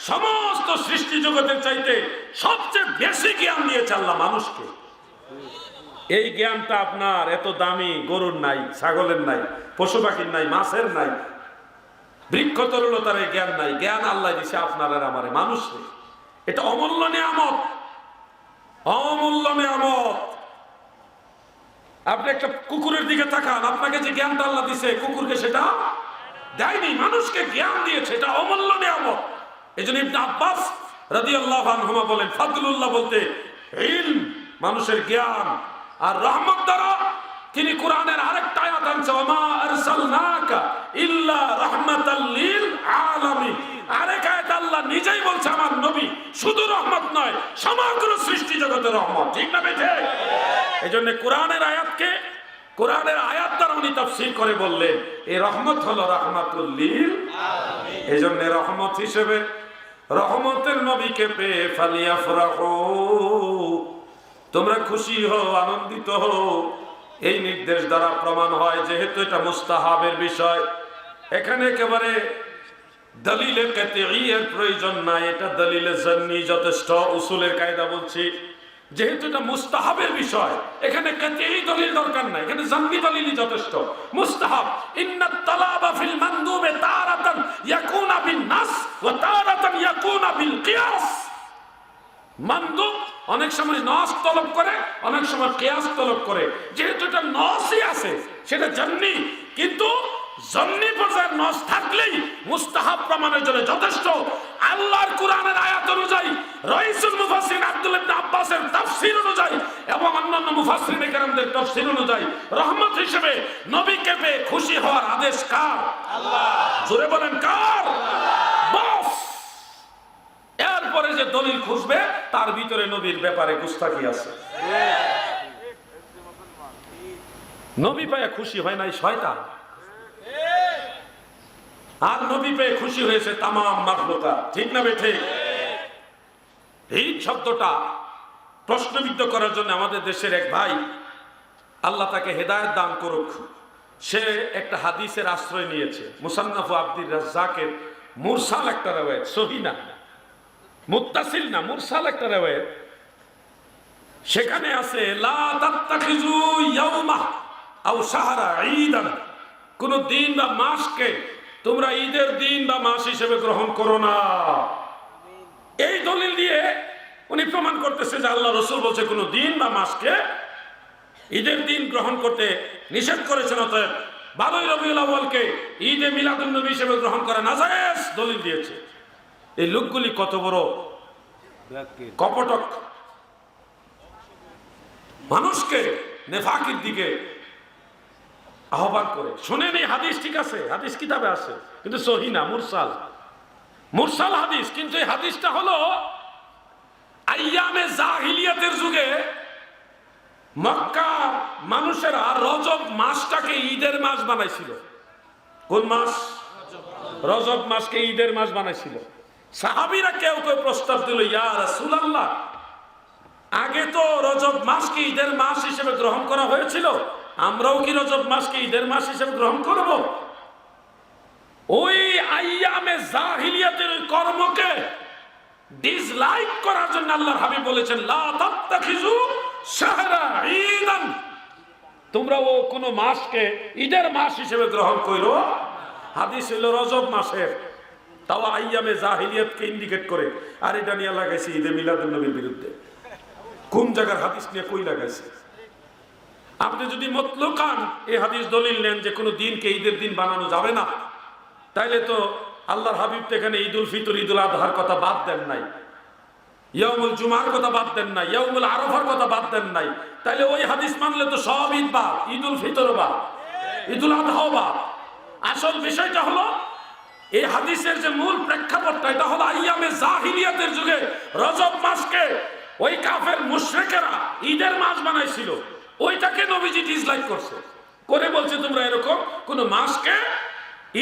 সমস্ত সৃষ্টি জগতের চাইতে সবচেয়ে বেশি জ্ঞান দিয়েছে আল্লাহ মানুষকে। এই জ্ঞানটা আপনার এত দামি গরুর নাই, ছাগলের নাই, পশু পাখির নাই, মাছের নাই, বৃক্ষ তরুলতার এই জ্ঞান নাই। জ্ঞান আল্লাহ দিছে আপনার আর আমারে, মানুষকে। এটা অমূল্য নিয়ামত, অমূল্য নিয়ামত। আপনি একটা কুকুরের দিকে তাকান, আপনাকে যে জ্ঞানটা আল্লাহ দিছে কুকুরকে সেটা দেয়নি, মানুষকে জ্ঞান দিয়েছে। এটা অমূল্য নিয়ামত। এই জন্য ইবনে আব্বাস রাদিয়াল্লাহু আনহুমা বলেন ফাদলুল্লাহ বলতে ইলম, মানুষের জ্ঞান, আর রহমত দ্বারা তিনি কোরআনের আরেকটা আয়াত আনছে ওমা আরসালনাকা ইল্লা রাহমাতাল লিল আলামিন। আরেক আয়াত আল্লাহ নিজেই বলছে আমার নবী শুধু রহমত নয়, সমগ্র সৃষ্টি জগতের রহমত। ঠিক না বেঠে? এইজন্য কোরআনের আয়াতকে কোরআনের আয়াত দ্বারা উনি তাফসীর করে বললেন এই রহমত হলো রাহমাতুল লিল আলামিন। এইজন্য রহমত হিসেবে রহমতের নবীকে পেয়ে ফালিয়াফরাহু, তোমরা খুশি হও, আনন্দিত হও। এই নির্দেশ দ্বারা প্রমাণ হয় যেহেতু এটা মুস্তাহাবের বিষয়, এখানে একেবারে দলিলে কাতঈয়ের প্রয়োজন নাই, এটা দলিলে জন্নি যথেষ্ট। উসুলের কায়দা বলছি যেহেতু এটা মুস্তাহাবের বিষয়, এখানে কাতঈ দলিল দরকার নাই, এখানে জন্নি দলিলই যথেষ্ট। মুস্তাহাব ইন্নাত তালাবা ফিল মানদুবে তারাতান ইয়াকুনা বিন নাস ওয়া তারাতান ইয়াকুনা বিল কিয়াস। মানদুব অনেক সময় নস তলব করে, অনেক সময় কিয়াস তলব করে। যেহেতু এটা নসই আছে সেটা জন্নি, কিন্তু জন্নি পর্যায়ের নস থাকলেই মুস্তাহাব প্রমাণের জন্য যথেষ্ট। আল্লাহর কোরআনের আয়াত অনুযায়ী, রাইসুল মুফাসসিরিন আব্দুল্লাহ ইবনে আব্বাসের তাফসীর অনুযায়ী এবং অন্যান্য মুফাসসিরিন কেরামদের তাফসীর অনুযায়ী রহমত হিসেবে নবীকে পেয়ে খুশি হওয়ার আদেশ কার? আল্লাহ। জোরে বলেন কার? বাস। এরপরে যে দলিল খুঁজবে তার ভিতরে নবীর ব্যাপারে গুস্তাখি আছে। নবী পেয়ে খুশি হয় নাই শয়তান, আর নবী পেয়ে খুশি হয়েছে তামাম মাখলুকাত। ঠিক না বেঠে? এই শব্দটা প্রশ্নবিদ্ধ করার জন্য আমাদের দেশের এক ভাই, আল্লাহ তাকে হেদায়েত দান করুক, সে একটা হাদিসের আশ্রয় নিয়েছে। মুসান্নাফ আব্দুর রাজ্জাকের মুরসাল একটা রওয়ায়াত, সহিহ না, মুত্তাসিল না, মুরসাল একটা রওয়ায়াত। সেখানে আছে লা তাত্তাখিযু ইয়াওমা আও শাহরা ঈদান, কোন দিন বা মাসকে তোমরা ঈদের দিন বা মাস হিসেবে গ্রহণ করো না। এই দলিল দিয়ে উনি প্রমাণ করতেছে যে আল্লাহ রাসূল বলছে কোন দিন বা মাসকে ঈদের দিন গ্রহণ করতে নিষেধ করেছেন, অতএব 12 রবিউল আউয়ালকে ঈদে মিলাদুন নবী হিসেবে গ্রহণ করা নাজায়েজ দলিল দিয়েছে। এই লোকগুলি কত বড় কপটক, মানুষকে নেফাকির দিকে আহ্বান করে। শুনেন এই হাদিস, ঠিক আছে, হাদিস কিতাবে আছে, কিন্তু সহিহ না, মুরসাল, মুরসাল হাদিস। কিন্তু এই হাদিসটা হলো আইয়ামে জাহিলিয়াতের যুগে মক্কা মানুষেরা রজব মাসটাকে ঈদের মাস বানাইছিল। কোন মাস? রজব মাসকে ঈদের মাস বানাইছিল। সাহাবীরা কেউ কেউ প্রস্তাব দিল, ইয়া রাসূলুল্লাহ, আগে তো রজব মাসকে ঈদের মাস হিসেবে গ্রহণ করা হয়েছিল, আমরাও কি রজব মাসকে ঈদের মাস হিসেবে গ্রহণ করব? ওই আইয়ামে জাহিলিয়াতের ওই কর্মকে ডিসলাইক করার জন্য আল্লাহর হাবিব বলেছেন লা তাত্তাখিযু শাহরা ঈদান, তোমরা ও কোন মাসকে ঈদের মাস হিসেবে গ্রহণ করো। হাদিস হলো রজব মাসের, তাও আইয়ামে জাহিলিয়াতকে ইন্ডিকেট করে, আর এটা নিয়ে লাগাইছে ঈদে মিলাদুন নবীর বিরুদ্ধে। কোন জায়গার হাদিস নিয়ে কই লাগাইছে? আপনি যদি মতলকান এই হাদিস দলিল নেন যে কোনো দিনকে ঈদের দিন বানানো যাবে না, তাইলে তো আল্লাহর হাবিব তো এখানে ঈদুল ফিতর, ঈদুল আজহার কথা বাদ দেন নাই, ইয়াউমুল জুমার কথা বাদ দেন নাই, ইয়াউমুল আরাফার কথা বাদ দেন নাই। তাইলে ওই হাদিস মানলে তো সব ঈদ বাদ, ঈদুল ফিতর বাদ, ঈদুল আজহাও বাদ। আসল বিষয়টা হলো এই হাদিসের যে মূল প্রেক্ষাপটটা, এটা হলো আইয়ামে জাহিলিয়াতের যুগে রজব মাসকে ওই কাফের মুশরিকেরা ঈদের মাস বানাইছিল, ওইটাকে নবীজি ডিসলাইক করছে, করে বলছে তোমরা এরকম কোন মাসকে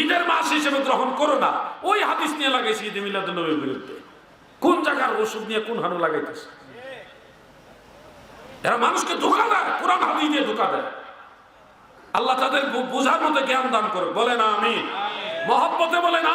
ঈদের মাস হিসেবে গ্রহণ করো না। ওই হাদিস নিয়ে লাগাইছে ঈদে মিলাদুন নবীর বিরুদ্ধে। কোন জায়গার ওষুধ নিয়ে কোন হানু লাগাইতেছে? এরা মানুষকে ধোঁকা দেয়, কোরআন হাদিস দিয়ে ধোঁকা দেয়। আল্লাহ তাদের বোঝার মতো জ্ঞান দান করে। বলেন আমিন। মহব্বতে বলেন